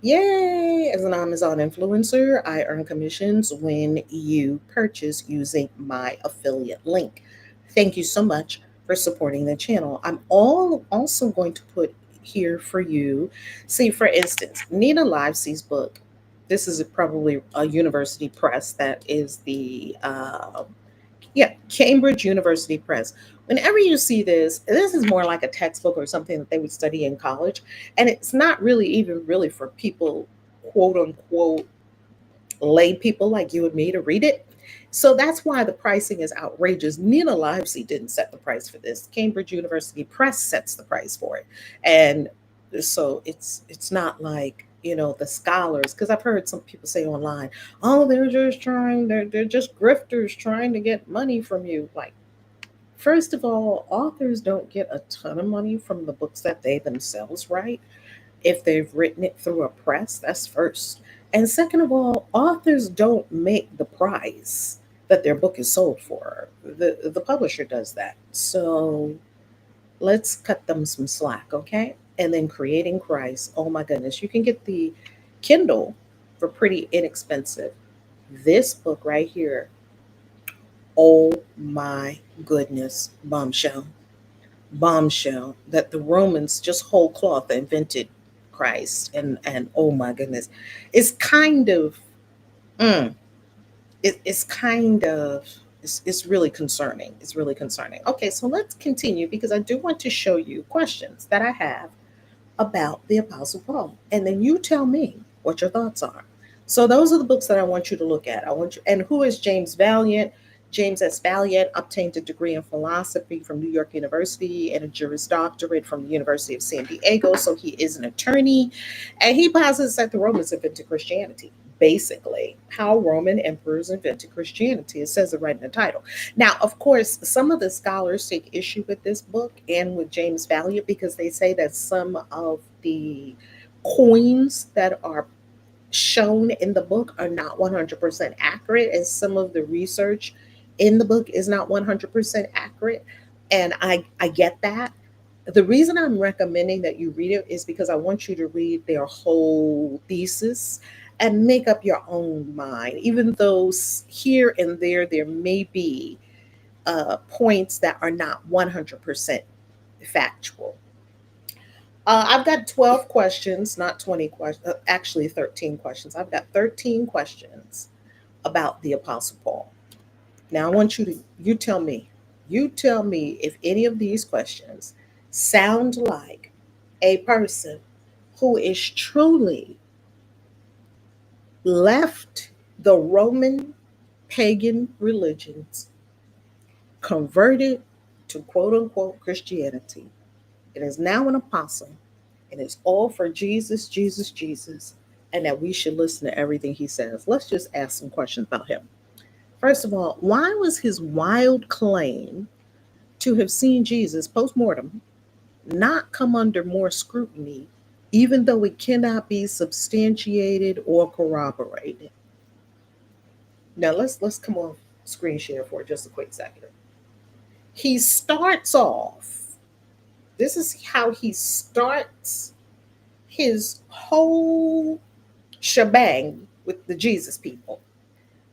Yay! As an Amazon influencer, I earn commissions when you purchase using my affiliate link. Thank you so much for supporting the channel. I'm also going to put here for you. See, for instance, Nina Livesey's book. This is probably a university press. That is the Cambridge University Press. Whenever you see this is more like a textbook or something that they would study in college. And it's not really even really for people, quote unquote, lay people like you and me to read it. So that's why the pricing is outrageous. Nina Livesey didn't set the price for this. Cambridge University Press sets the price for it. And so it's not like, the scholars, because I've heard some people say online, oh, they're just grifters trying to get money from you. Like, first of all, authors don't get a ton of money from the books that they themselves write. If they've written it through a press, that's first. And second of all, authors don't make the price that their book is sold for. The publisher does that. So let's cut them some slack, okay? And then Creating Christ, oh my goodness, you can get the Kindle for pretty inexpensive. This book right here, oh my goodness, bombshell. Bombshell that the Romans just whole cloth invented Christ. And oh my goodness, it's kind of it's kind of it's really concerning. It's really concerning. Okay, so let's continue, because I do want to show you questions that I have about the Apostle Paul, and then you tell me what your thoughts are. So those are the books that I want you to look at. I want you, and who is James Valiant? James S. Valiant obtained a degree in philosophy from New York University and a Juris Doctorate from the University of San Diego. So he is an attorney, and he posits that the Romans invented Christianity. basically how Roman emperors invented Christianity. It says it right in the title. Now, of course, some of the scholars take issue with this book and with James Valiant because they say that some of the coins that are shown in the book are not 100% accurate, and some of the research in the book is not 100% accurate. And I get that. The reason I'm recommending that you read it is because I want you to read their whole thesis and make up your own mind, even though here and there may be points that are not 100% factual. I've got 12 questions, not 20 questions, actually 13 questions. I've got 13 questions about the Apostle Paul. Now, I want you tell me if any of these questions sound like a person who is truly left the Roman pagan religions, converted to quote unquote Christianity. It is now an apostle. It is all for Jesus, Jesus, Jesus, and that we should listen to everything he says. Let's just ask some questions about him. First of all, why was his wild claim to have seen Jesus post mortem not come under more scrutiny, even though it cannot be substantiated or corroborated? Now let's come on screen share for just a quick second. He starts off. This is how he starts his whole shebang with the Jesus people.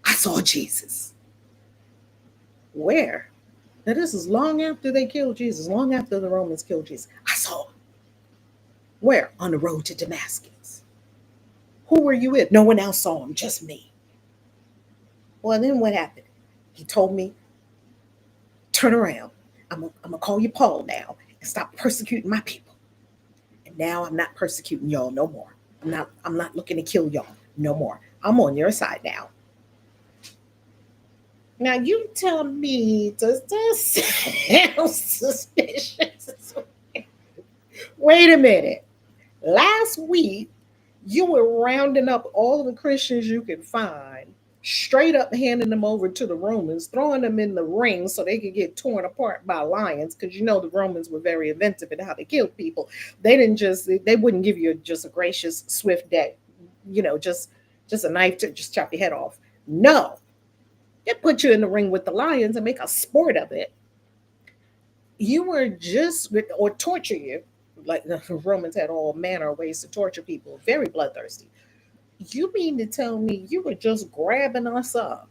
I saw Jesus. Where? Now, this is long after they killed Jesus, long after the Romans killed Jesus. I saw him. Where? On the road to Damascus. Who were you with? No one else saw him, just me. Well, then what happened? He told me, turn around. I'm going to call you Paul now and stop persecuting my people. And now I'm not persecuting y'all no more. I'm not looking to kill y'all no more. I'm on your side now. Now you tell me, does this sound suspicious? Wait a minute. Last week, you were rounding up all the Christians you could find, straight up handing them over to the Romans, throwing them in the ring so they could get torn apart by lions, because you know the Romans were very inventive in how they killed people. They wouldn't give you just a gracious, swift death, just a knife to just chop your head off. No. They put you in the ring with the lions and make a sport of it. You were or torture you. Like the Romans had all manner of ways to torture people, very bloodthirsty. You mean to tell me you were just grabbing us up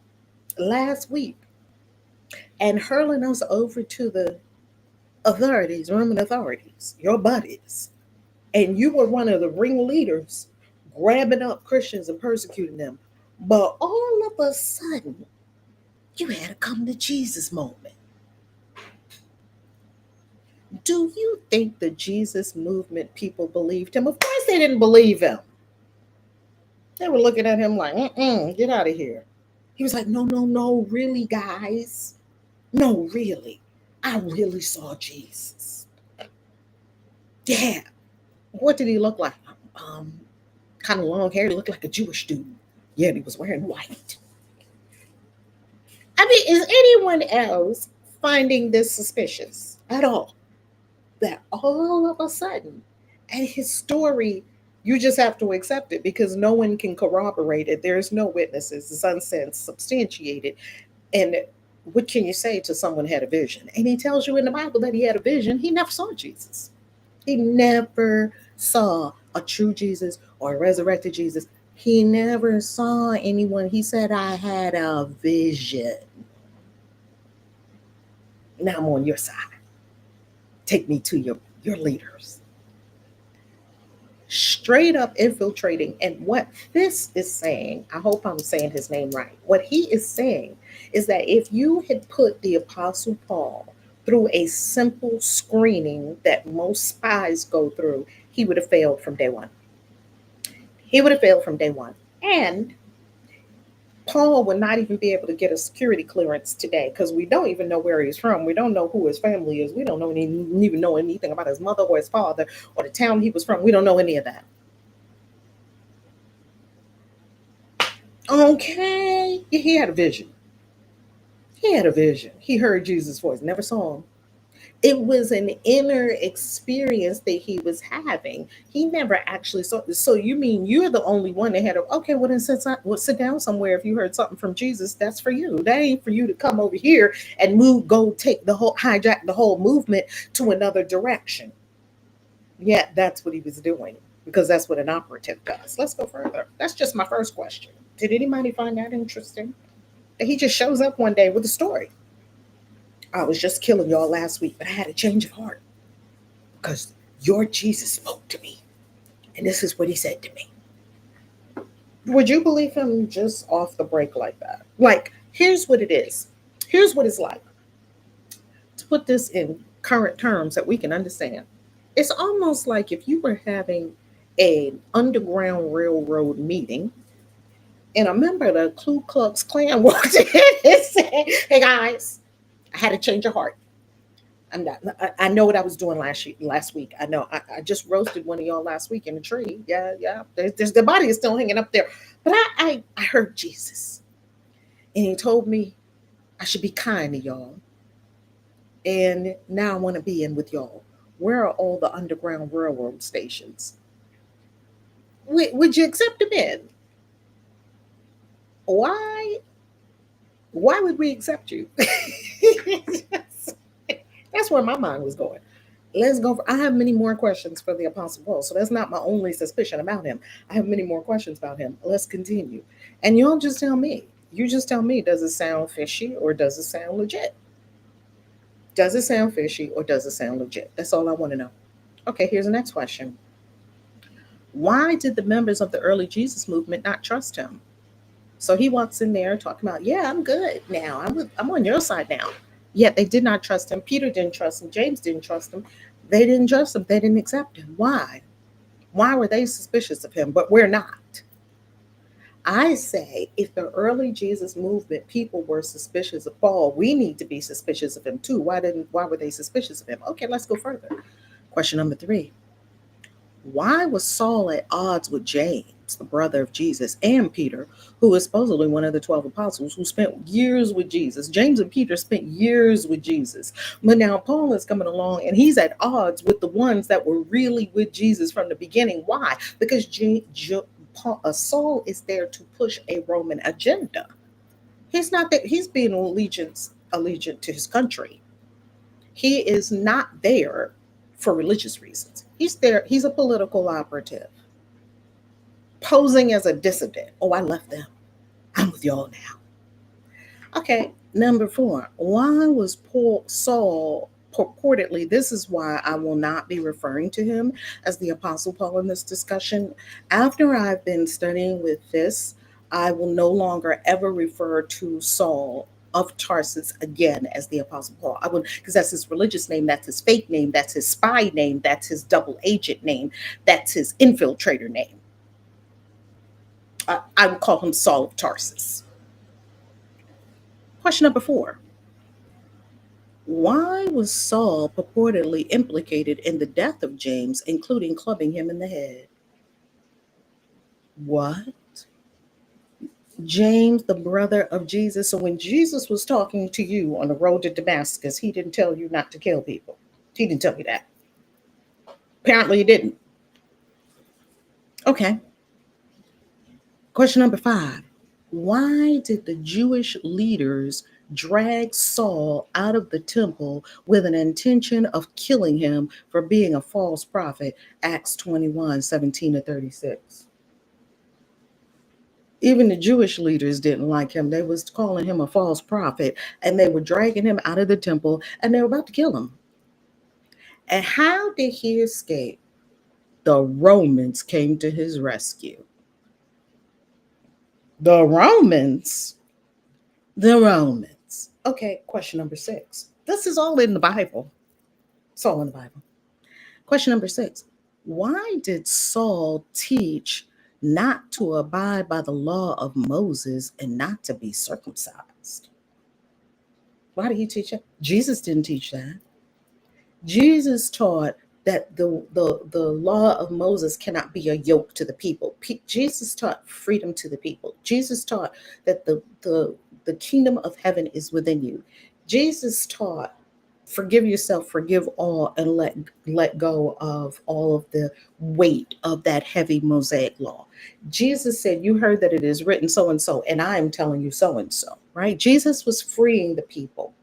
last week and hurling us over to the authorities, Roman authorities, your buddies, and you were one of the ringleaders grabbing up Christians and persecuting them. But all of a sudden, you had a come to Jesus moment. Do you think the Jesus movement people believed him? Of course they didn't believe him. They were looking at him like, get out of here. He was like, no, really, guys. No, really. I really saw Jesus. Yeah. What did he look like? Kind of long hair. He looked like a Jewish dude. Yeah, and he was wearing white. I mean, is anyone else finding this suspicious at all? That all of a sudden, and his story, you just have to accept it because no one can corroborate it. There's no witnesses. It's unsubstantiated. And what can you say to someone who had a vision? And he tells you in the Bible that he had a vision. He never saw Jesus. He never saw a true Jesus or a resurrected Jesus. He never saw anyone. He said, I had a vision. Now I'm on your side. Take me to your leaders. Straight up infiltrating. And what this is saying, I hope I'm saying his name right. What he is saying is that if you had put the Apostle Paul through a simple screening that most spies go through, he would have failed from day one. He would have failed from day one. And Paul would not even be able to get a security clearance today because we don't even know where he's from. We don't know who his family is. We don't even know anything about his mother or his father or the town he was from. We don't know any of that. Okay. He had a vision. He had a vision. He heard Jesus' voice, never saw him. It was an inner experience that he was having. He never actually saw. So you mean you're the only one that had a, okay, well then sit down somewhere. If you heard something from Jesus, that's for you. That ain't for you to come over here and go take the whole, hijack the whole movement to another direction. Yeah, that's what he was doing, because that's what an operative does. Let's go further. That's just my first question. Did anybody find that interesting? That he just shows up one day with a story. I was just killing y'all last week, but I had a change of heart because your Jesus spoke to me. And this is what he said to me. Would you believe him just off the break like that? Like, here's what it is. Here's what it's like. To put this in current terms that we can understand, it's almost like if you were having an underground railroad meeting and a member of the Ku Klux Klan walked in and said, "Hey guys, I had a change of heart. I'm not. I know what I was doing last week. I know. I just roasted one of y'all last week in a tree. Yeah, yeah. There's the body is still hanging up there. But I heard Jesus, and he told me I should be kind to y'all. And now I want to be in with y'all. Where are all the underground railroad stations? Would you accept him in? Why? Why would we accept you?" That's where my mind was going. Let's go. I have many more questions for the Apostle Paul. So that's not my only suspicion about him. I have many more questions about him. Let's continue. And y'all just tell me. You just tell me, does it sound fishy or does it sound legit? Does it sound fishy or does it sound legit? That's all I want to know. Okay, here's the next question. Why did the members of the early Jesus movement not trust him? So he walks in there talking about, yeah, I'm good now. I'm on your side now. Yet they did not trust him. Peter didn't trust him. James didn't trust him. They didn't trust him. They didn't accept him. Why? Why were they suspicious of him? But we're not. I say if the early Jesus movement people were suspicious of Paul, we need to be suspicious of him too. Why were they suspicious of him? Okay, let's go further. Question number 3. Why was Saul at odds with James, the brother of Jesus, and Peter, who was supposedly one of the 12 apostles who spent years with Jesus? James and Peter spent years with Jesus. But now Paul is coming along and he's at odds with the ones that were really with Jesus from the beginning. Why? Because Saul is there to push a Roman agenda. He's not that he's being allegiant to his country. He is not there for religious reasons. He's there, he's a political operative, posing as a dissident. Oh, I left them. I'm with y'all now. Okay, number 4. Why was Saul purportedly, this is why I will not be referring to him as the Apostle Paul in this discussion. After I've been studying with this, I will no longer ever refer to Saul of Tarsus again as the Apostle Paul. I would, because that's his religious name, that's his fake name, that's his spy name, that's his double agent name, that's his infiltrator name. I would call him Saul of Tarsus. Question number 4. Why was Saul purportedly implicated in the death of James, including clubbing him in the head? What? James, the brother of Jesus. So when Jesus was talking to you on the road to Damascus, he didn't tell you not to kill people. He didn't tell you that. Apparently he didn't. Okay. Question number 5. Why did the Jewish leaders drag Saul out of the temple with an intention of killing him for being a false prophet? Acts 21:17-36. Even the Jewish leaders didn't like him. They was calling him a false prophet, and they were dragging him out of the temple, and they were about to kill him. And how did he escape? The Romans came to his rescue. The Romans? The Romans. Okay, question number 6. This is all in the Bible. It's all in the Bible. Question number 6. Why did Saul teach not to abide by the law of Moses and not to be circumcised? Why did he teach that? Jesus didn't teach that. Jesus taught that the law of Moses cannot be a yoke to the people. Jesus taught freedom to the people. Jesus taught that the kingdom of heaven is within you. Jesus taught forgive yourself, forgive all, and let go of all of the weight of that heavy Mosaic law. Jesus said, you heard that it is written so and so, and I am telling you so and so, right? Jesus was freeing the people.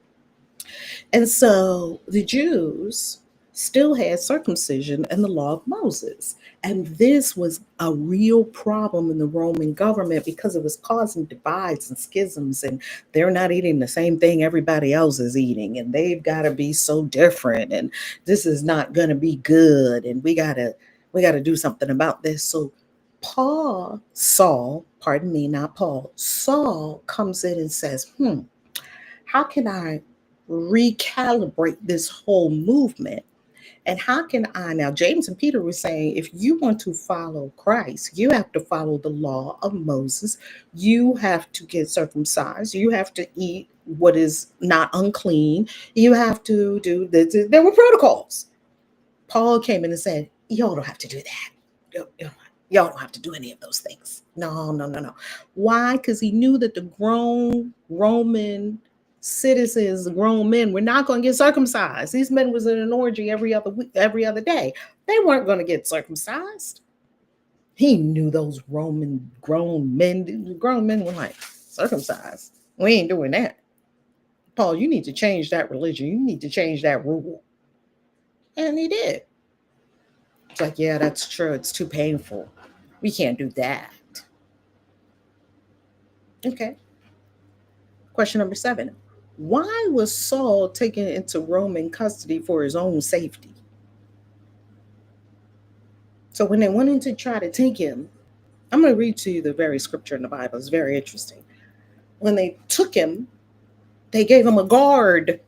And so the Jews still had circumcision and the law of Moses. And this was a real problem in the Roman government because it was causing divides and schisms, and they're not eating the same thing everybody else is eating, and they've got to be so different, and this is not going to be good, and we got to do something about this. So Saul, pardon me, not Paul, Saul comes in and says, how can I recalibrate this whole movement? And how can I now? James and Peter were saying, if you want to follow Christ, you have to follow the law of Moses. You have to get circumcised. You have to eat what is not unclean. You have to do this. There were protocols. Paul came in and said, y'all don't have to do that. Y'all don't have to do any of those things. No, no, no, no. Why? Because he knew that the grown Roman citizens, grown men, were not going to get circumcised. These men was in an orgy every other week, every other day. They weren't going to get circumcised. He knew those Roman grown men were like, circumcised. We ain't doing that. Paul, you need to change that religion. You need to change that rule. And he did. It's like, yeah, that's true. It's too painful. We can't do that. Okay. Question number 7. Why was Saul taken into Roman custody for his own safety? So when they went in to try to take him, I'm going to read to you the very scripture in the Bible. It's very interesting. When they took him, they gave him a guard.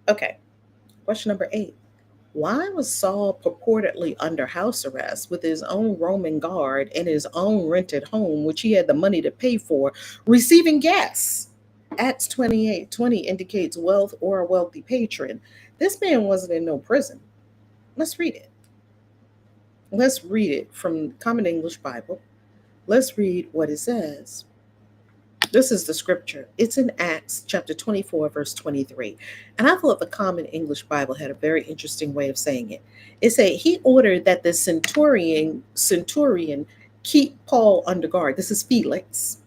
Okay. Question number 8. Why was Saul purportedly under house arrest with his own Roman guard in his own rented home, which he had the money to pay for, receiving guests? Acts 28:20 indicates wealth or a wealthy patron. This man wasn't in no prison. Let's read it. Let's read it from Common English Bible. Let's read what it says. This is the scripture. It's in Acts chapter 24, verse 23. And I thought the Common English Bible had a very interesting way of saying it. It said, he ordered that the centurion keep Paul under guard. This is Felix.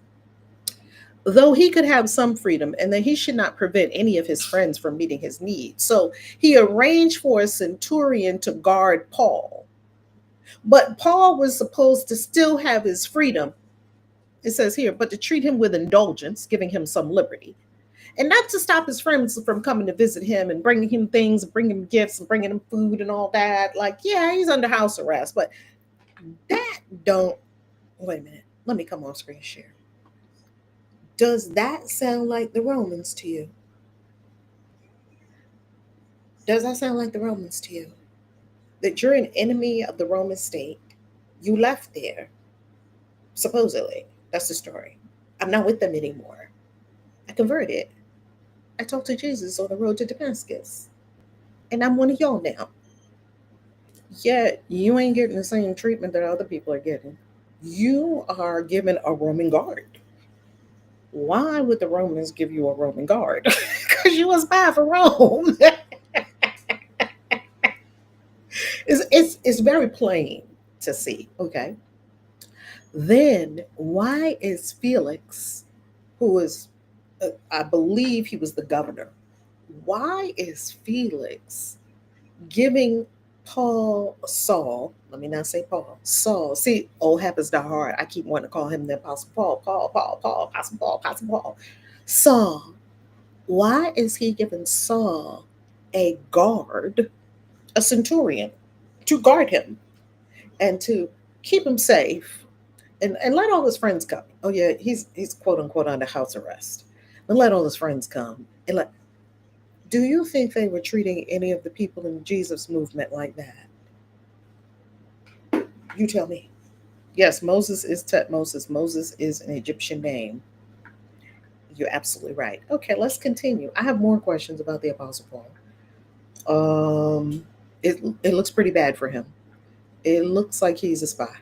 Though he could have some freedom, and that he should not prevent any of his friends from meeting his needs. So he arranged for a centurion to guard Paul. But Paul was supposed to still have his freedom. It says here, but to treat him with indulgence, giving him some liberty. And not to stop his friends from coming to visit him and bringing him things, bringing him gifts and bringing him food and all that. Like, yeah, he's under house arrest, but that don't, wait a minute, let me come on screen share. Does that sound like the Romans to you? Does that sound like the Romans to you? That you're an enemy of the Roman state. You left there, supposedly. That's the story. I'm not with them anymore. I converted. I talked to Jesus on the road to Damascus. And I'm one of y'all now. Yet you ain't getting the same treatment that other people are getting. You are given a Roman guard. Why would the Romans give you a Roman guard? Because you was bad for Rome. It's very plain to see. Okay. Then why is Felix, who is, I believe he was the governor, why is Felix giving Saul, let me not say Paul, Saul, see, old habits die hard. I keep wanting to call him the Apostle Paul, Apostle Paul. Saul, why is he giving Saul a guard, a centurion, to guard him and to keep him safe and let all his friends come? Oh yeah, he's quote unquote under house arrest. And let all his friends come. And do you think they were treating any of the people in Jesus movement like that? You tell me. Yes, Moses is Tutmosis. Moses is an Egyptian name. You're absolutely right. Okay, let's continue. I have more questions about the Apostle Paul. It looks pretty bad for him. It looks like he's a spy.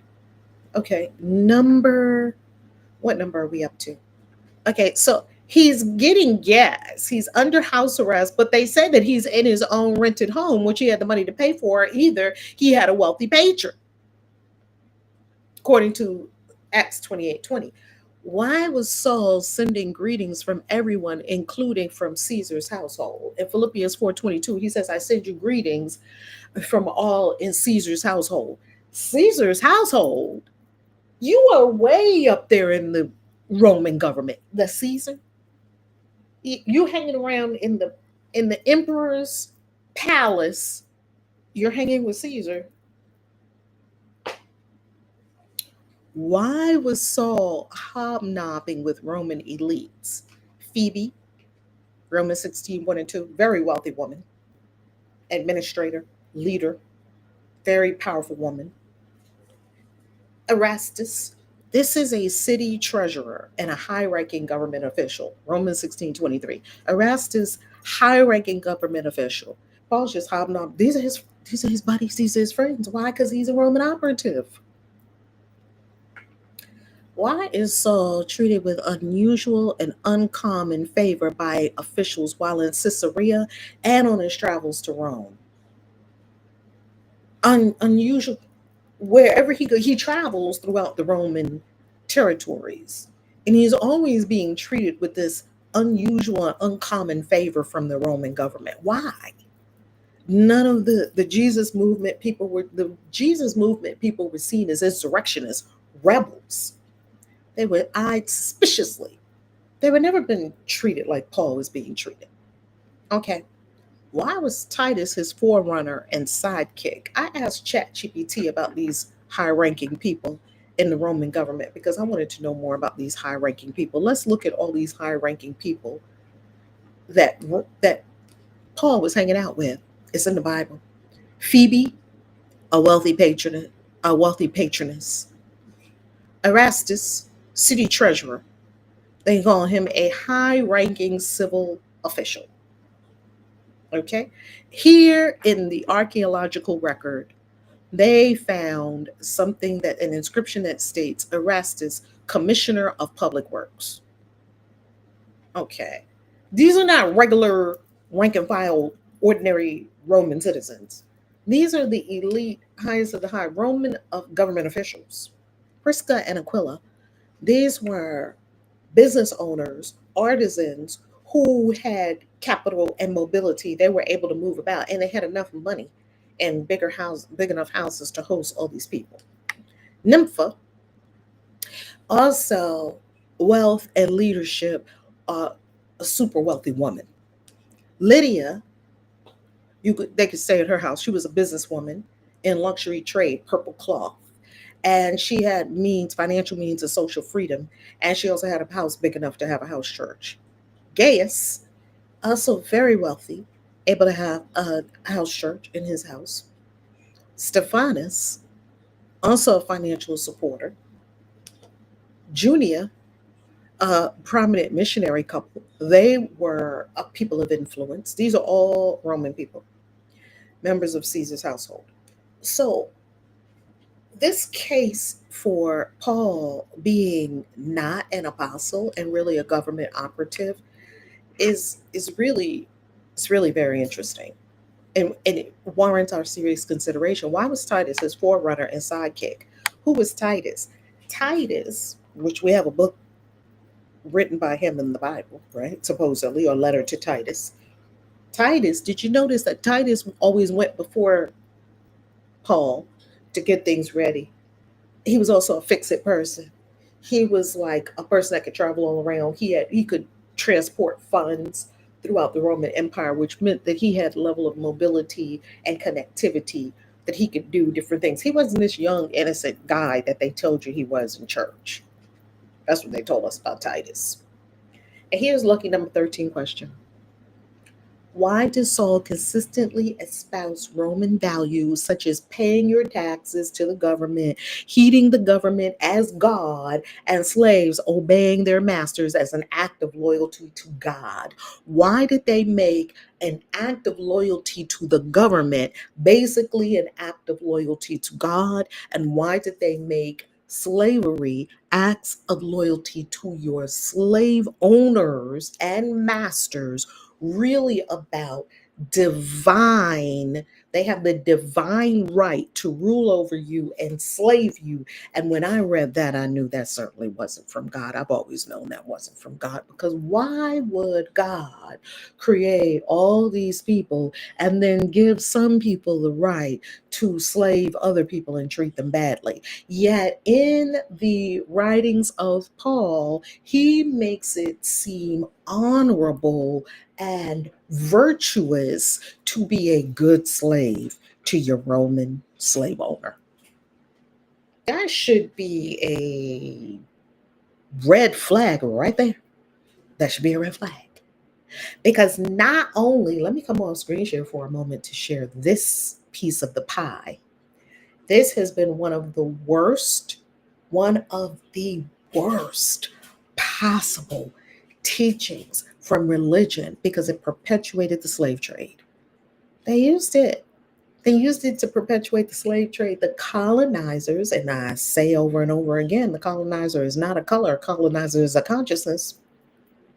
Okay, what number are we up to? Okay, so he's getting gas. He's under house arrest, but they say that he's in his own rented home, which he had the money to pay for. Either he had a wealthy patron, according to Acts 28:20. Why was Saul sending greetings from everyone, including from Caesar's household? In Philippians 4:22, he says, I send you greetings from all in Caesar's household. Caesar's household? You are way up there in the Roman government. The Caesar? You hanging around in the emperor's palace. You're hanging with Caesar. Why was Saul hobnobbing with Roman elites? Phoebe, Romans 16:1 and 2, very wealthy woman, administrator, leader, very powerful woman. Erastus, this is a city treasurer and a high ranking government official. Romans 16:23. Erastus, high ranking government official. Paul's just hobnobbing. These are his buddies, these are his friends. Why? Because he's a Roman operative. Why is Saul treated with unusual and uncommon favor by officials while in Caesarea and on his travels to Rome? Unusual. Wherever he goes, he travels throughout the Roman territories, and he's always being treated with this unusual and uncommon favor from the Roman government. Why? None of the Jesus movement people were seen as insurrectionists, rebels. They were eyed suspiciously. They were never been treated like Paul was being treated. Okay. Why was Titus his forerunner and sidekick? I asked ChatGPT about these high ranking people in the Roman government because I wanted to know more about these high ranking people. Let's look at all these high ranking people that Paul was hanging out with. It's in the Bible. Phoebe, a wealthy patroness. Erastus, city treasurer. They call him a high ranking civil official. Okay. Here in the archaeological record, they found something that an inscription that states Erastus, Commissioner of Public Works. Okay. These are not regular rank and file, ordinary Roman citizens. These are the elite, highest of the high Roman government officials. Prisca and Aquila, these were business owners, artisans who had capital and mobility. They were able to move about and they had enough money and big enough houses to host all these people. Nympha, also wealth and leadership, a super wealthy woman. Lydia, they could stay at her house. She was a businesswoman in luxury trade, purple cloth. And she had means, financial means of social freedom. And she also had a house big enough to have a house church. Gaius, also very wealthy, able to have a house church in his house. Stephanus, also a financial supporter. Junia, a prominent missionary couple. They were people of influence. These are all Roman people, members of Caesar's household. So this case for Paul being not an apostle and really a government operative is really it's really very interesting. And it warrants our serious consideration. Why was Titus his forerunner and sidekick? Who was Titus? Titus, which we have a book written by him in the Bible, right? Supposedly, or letter to Titus. Titus, did you notice that Titus always went before Paul to get things ready? He was also a fix-it person. He was like a person that could travel all around. He could transport funds throughout the Roman Empire, which meant that he had a level of mobility and connectivity that he could do different things. He wasn't this young, innocent guy that they told you he was in church. That's what they told us about Titus. And here's lucky number 13 question. Why does Saul consistently espouse Roman values such as paying your taxes to the government, heeding the government as God, and slaves obeying their masters as an act of loyalty to God? Why did they make an act of loyalty to the government basically an act of loyalty to God? And why did they make slavery acts of loyalty to your slave owners and masters, really about divine? They have the divine right to rule over you, enslave you. And when I read that, I knew that certainly wasn't from God. I've always known that wasn't from God, because why would God create all these people and then give some people the right to slave other people and treat them badly? Yet in the writings of Paul, he makes it seem honorable and virtuous to be a good slave to your Roman slave owner. That should be a red flag right there. That should be a red flag. Because not only, let me come on screen share for a moment to share this piece of the pie. This has been one of the worst possible teachings from religion, because it perpetuated the slave trade. They used it. They used it to perpetuate the slave trade. The colonizers, and I say over and over again, the colonizer is not a color, colonizer is a consciousness.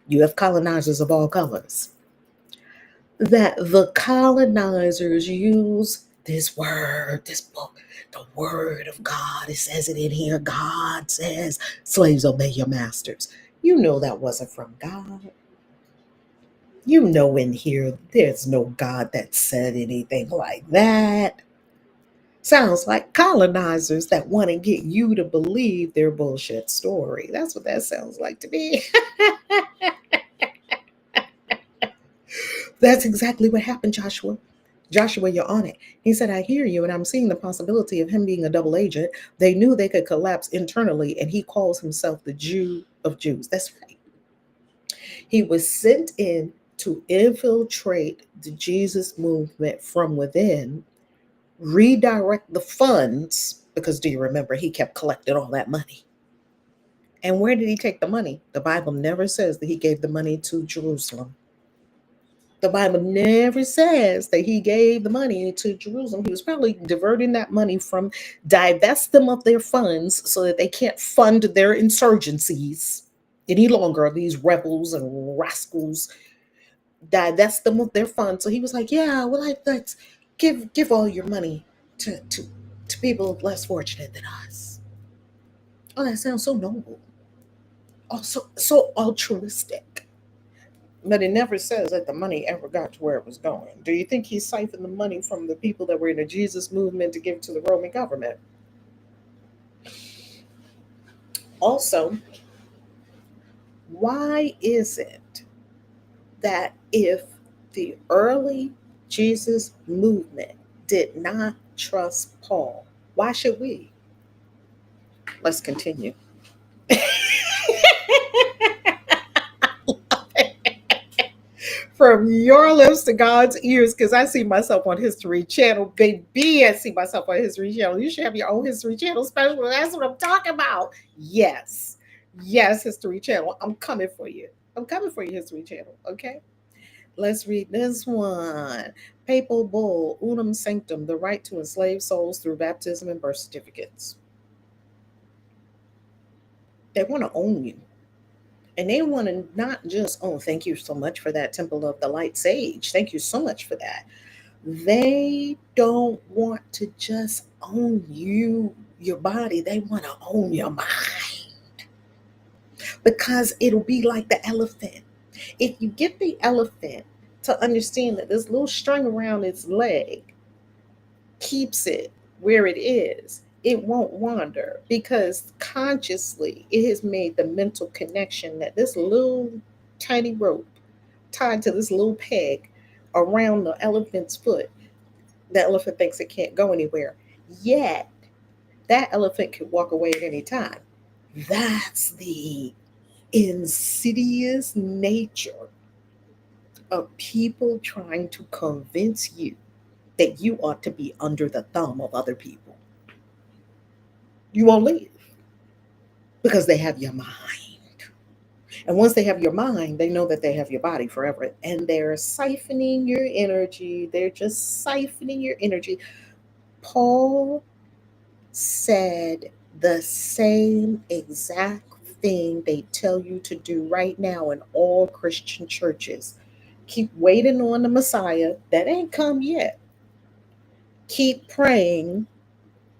You have colonizers of all colors. That the colonizers use this word, this book, the word of God. It says it in here. God says, slaves, obey your masters. You know that wasn't from God. You know in here, there's no God that said anything like that. Sounds like colonizers that want to get you to believe their bullshit story. That's what that sounds like to me. That's exactly what happened, Joshua. Joshua, you're on it. He said, I hear you, and I'm seeing the possibility of him being a double agent. They knew they could collapse internally, and he calls himself the Jew of Jews. That's right. He was sent in to infiltrate the Jesus movement from within, redirect the funds, because do you remember he kept collecting all that money? And where did he take the money? The Bible never says that he gave the money to Jerusalem. The Bible never says that he gave the money to Jerusalem. He was probably diverting that money from, divest them of their funds so that they can't fund their insurgencies any longer. These rebels and rascals, divest them of their funds. So he was like, yeah, well, let's give all your money to people less fortunate than us. Oh, that sounds so noble. Also, so altruistic. But it never says that the money ever got to where it was going. Do you think he siphoned the money from the people that were in the Jesus movement to give to the Roman government? Also, why is it that if the early Jesus movement did not trust Paul, why should we? Let's continue. From your lips to God's ears, because I see myself on History Channel, baby. I see myself on History Channel. You should have your own History Channel special. That's what I'm talking about. Yes. Yes, History Channel. I'm coming for you. I'm coming for you, History Channel. Okay. Let's read this one. Papal Bull, Unum Sanctum, the right to enslave souls through baptism and birth certificates. They want to own you. And they want to not just, oh, thank you so much for that, Temple of the Light Sage. Thank you so much for that. They don't want to just own you, your body. They want to own your mind, because it'll be like the elephant. If you get the elephant to understand that this little string around its leg keeps it where it is, it won't wander, because consciously it has made the mental connection that this little tiny rope tied to this little peg around the elephant's foot, the elephant thinks it can't go anywhere. Yet, that elephant could walk away at any time. That's the insidious nature of people trying to convince you that you ought to be under the thumb of other people. You won't leave because they have your mind. And once they have your mind, they know that they have your body forever. And they're siphoning your energy. They're just siphoning your energy. Paul said the same exact thing they tell you to do right now in all Christian churches. Keep waiting on the Messiah. That ain't come yet. Keep praying,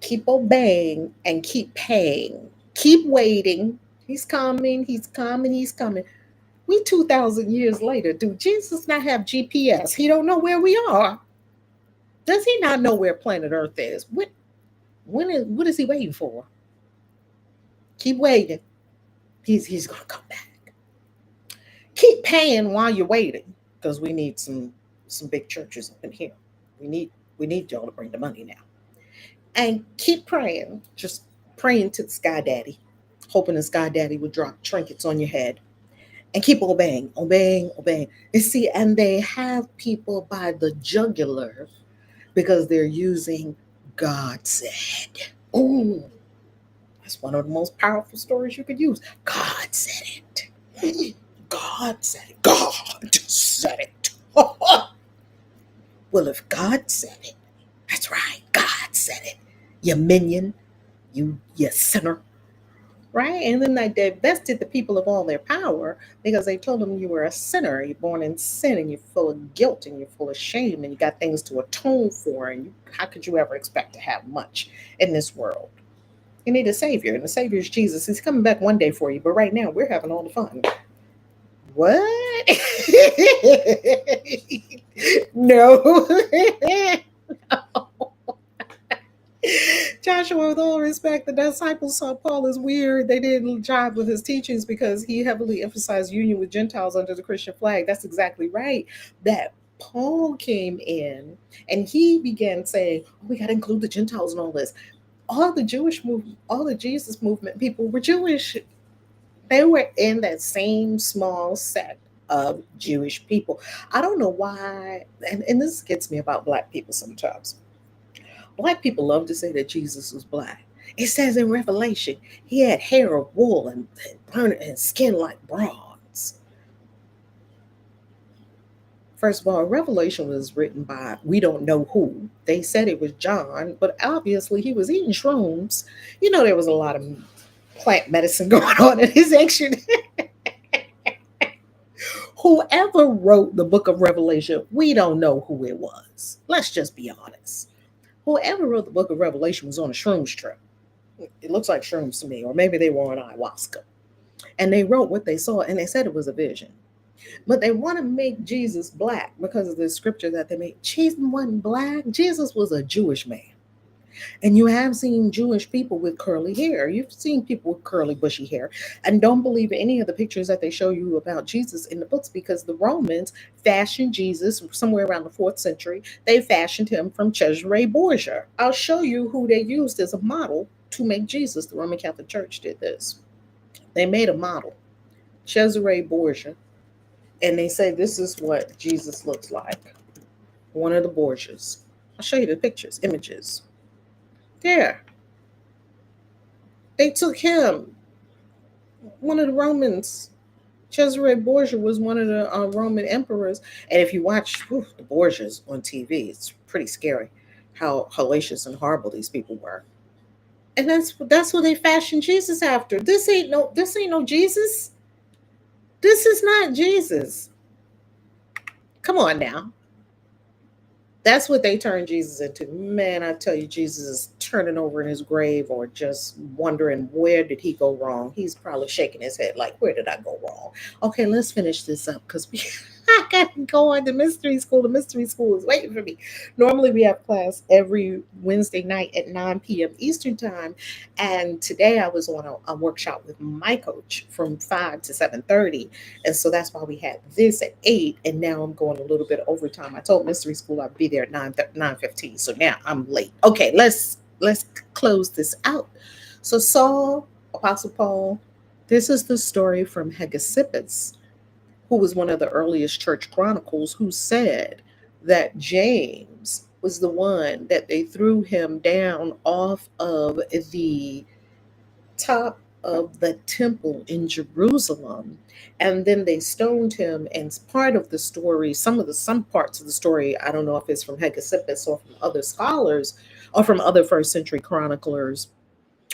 keep obeying, and keep paying. Keep waiting. He's coming, he's coming, he's coming. We 2,000 years later, do Jesus not have GPS? He don't know where we are. Does he not know where planet Earth is? What is he waiting for? Keep waiting. He's gonna come back. Keep paying while you're waiting, because we need some big churches up in here. We need y'all to bring the money now. And keep praying. Just praying to the Sky Daddy, hoping the Sky Daddy would drop trinkets on your head. And keep obeying, obeying, obeying. You see, and they have people by the jugular because they're using God said. Oh, that's one of the most powerful stories you could use. God said it. God said it. God said it. Well, if God said it, that's right. God said it. You minion, you sinner. Right? And then they divested the people of all their power because they told them you were a sinner. You're born in sin and you're full of guilt and you're full of shame and you got things to atone for. And how could you ever expect to have much in this world? You need a savior, and the savior is Jesus. He's coming back one day for you, but right now we're having all the fun. What? No. Joshua, with all respect, the disciples saw Paul as weird. They didn't jive with his teachings because he heavily emphasized union with Gentiles under the Christian flag. That's exactly right. That Paul came in and he began saying, oh, we got to include the Gentiles and all this. All the Jewish movement, all the Jesus movement people were Jewish. They were in that same small set of Jewish people. I don't know why, and this gets me about Black people sometimes. Black people love to say that Jesus was Black. It says in Revelation, he had hair of wool and skin like bronze. First of all, Revelation was written by we don't know who. They said it was John, but obviously he was eating shrooms. You know, there was a lot of plant medicine going on in his action. Whoever wrote the book of Revelation, we don't know who it was. Let's just be honest. Whoever wrote the book of Revelation was on a shrooms trip. It looks like shrooms to me, or maybe they were on ayahuasca. And they wrote what they saw, and they said it was a vision. But they want to make Jesus Black because of the scripture that they made. Jesus wasn't Black. Jesus was a Jewish man. And you have seen Jewish people with curly hair. You've seen people with curly, bushy hair. And don't believe any of the pictures that they show you about Jesus in the books because the Romans fashioned Jesus somewhere around the 4th century. They fashioned him from Cesare Borgia. I'll show you who they used as a model to make Jesus. The Roman Catholic Church did this. They made a model, Cesare Borgia, and they say this is what Jesus looks like. One of the Borgias. I'll show you the pictures, images. There. They took him. One of the Romans, Cesare Borgia was one of the Roman emperors. And if you watch the Borgias on TV, it's pretty scary how hellacious and horrible these people were. And that's what they fashioned Jesus after. This ain't no Jesus. This is not Jesus. Come on now. That's what they turned Jesus into. Man, I tell you, Jesus is turning over in his grave or just wondering where did he go wrong. He's probably shaking his head like, where did I go wrong? Okay, let's finish this up because I got to go on to mystery school. The mystery school is waiting for me. Normally we have class every Wednesday night at 9 p.m. Eastern time. And today I was on a workshop with my coach from 5 to 7:30. And so that's why we had this at 8. And now I'm going a little bit overtime. I told mystery school I'd be there at 9:15. So now I'm late. Okay, let's close this out. So Saul, Apostle Paul, this is the story from Hegesippus, who was one of the earliest church chronicles, who said that James was the one that they threw him down off of the top of the temple in Jerusalem, and then they stoned him. And part of the story, some parts of the story, I don't know if it's from Hegesippus or from other scholars or from other first century chroniclers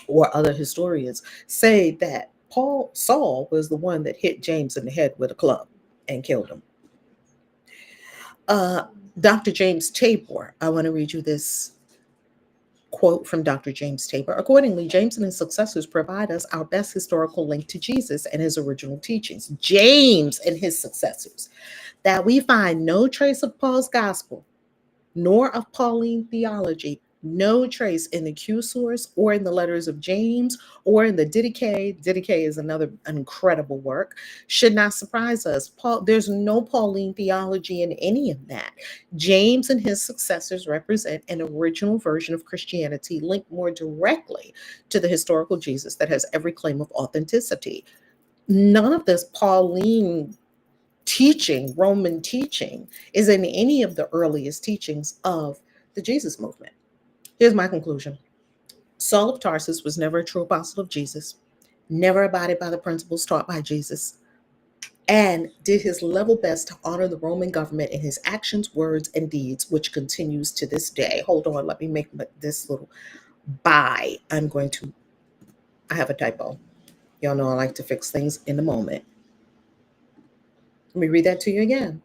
or other historians, say that Saul was the one that hit James in the head with a club and killed him. Uh, Dr. James Tabor, I want to read you this quote from Dr. James Tabor. Accordingly, James and his successors provide us our best historical link to Jesus and his original teachings. James and his successors, that we find no trace of Paul's gospel, nor of Pauline theology, no trace in the Q source or in the letters of James or in the Didache. Didache is another incredible work. Should not surprise us. There's no Pauline theology in any of that. James and his successors represent an original version of Christianity linked more directly to the historical Jesus that has every claim of authenticity. None of this Pauline teaching, Roman teaching, is in any of the earliest teachings of the Jesus movement. Here's my conclusion. Saul of Tarsus was never a true apostle of Jesus, never abided by the principles taught by Jesus, and did his level best to honor the Roman government in his actions, words, and deeds, which continues to this day. Hold on, let me make this little I have a typo. Y'all know I like to fix things in the moment. Let me read that to you again.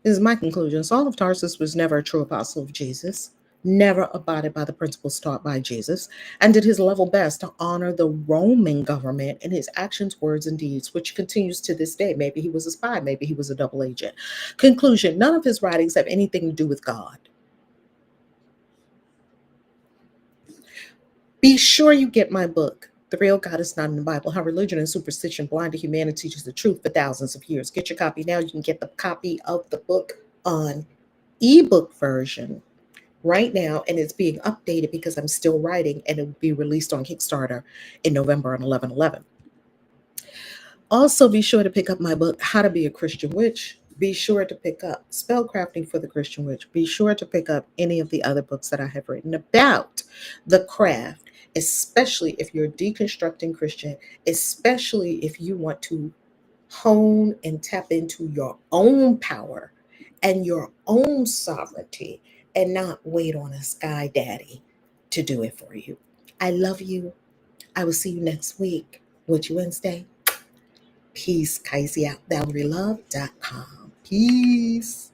This is my conclusion. Saul of Tarsus was never a true apostle of Jesus, never abided by the principles taught by Jesus, and did his level best to honor the Roman government in his actions, words, and deeds, which continues to this day. Maybe he was a spy, maybe he was a double agent. Conclusion: none of his writings have anything to do with God. Be sure you get my book, The Real God Is Not in the Bible, How Religion and Superstition Blinded Humanity to the Truth for Thousands of Years. Get your copy now. You can get the copy of the book on ebook version right now, and it's being updated because I'm still writing, and it will be released on Kickstarter in November on 11/11. Also, be sure to pick up my book, How to Be a Christian Witch. Be sure to pick up Spellcrafting for the Christian Witch. Be sure to pick up any of the other books that I have written about the craft, especially if you're a deconstructing Christian, especially if you want to hone and tap into your own power and your own sovereignty and not wait on a sky daddy to do it for you. I love you. I will see you next week. Witchy Wednesday. Peace. Kaisi out. ValerieLove.com. Peace.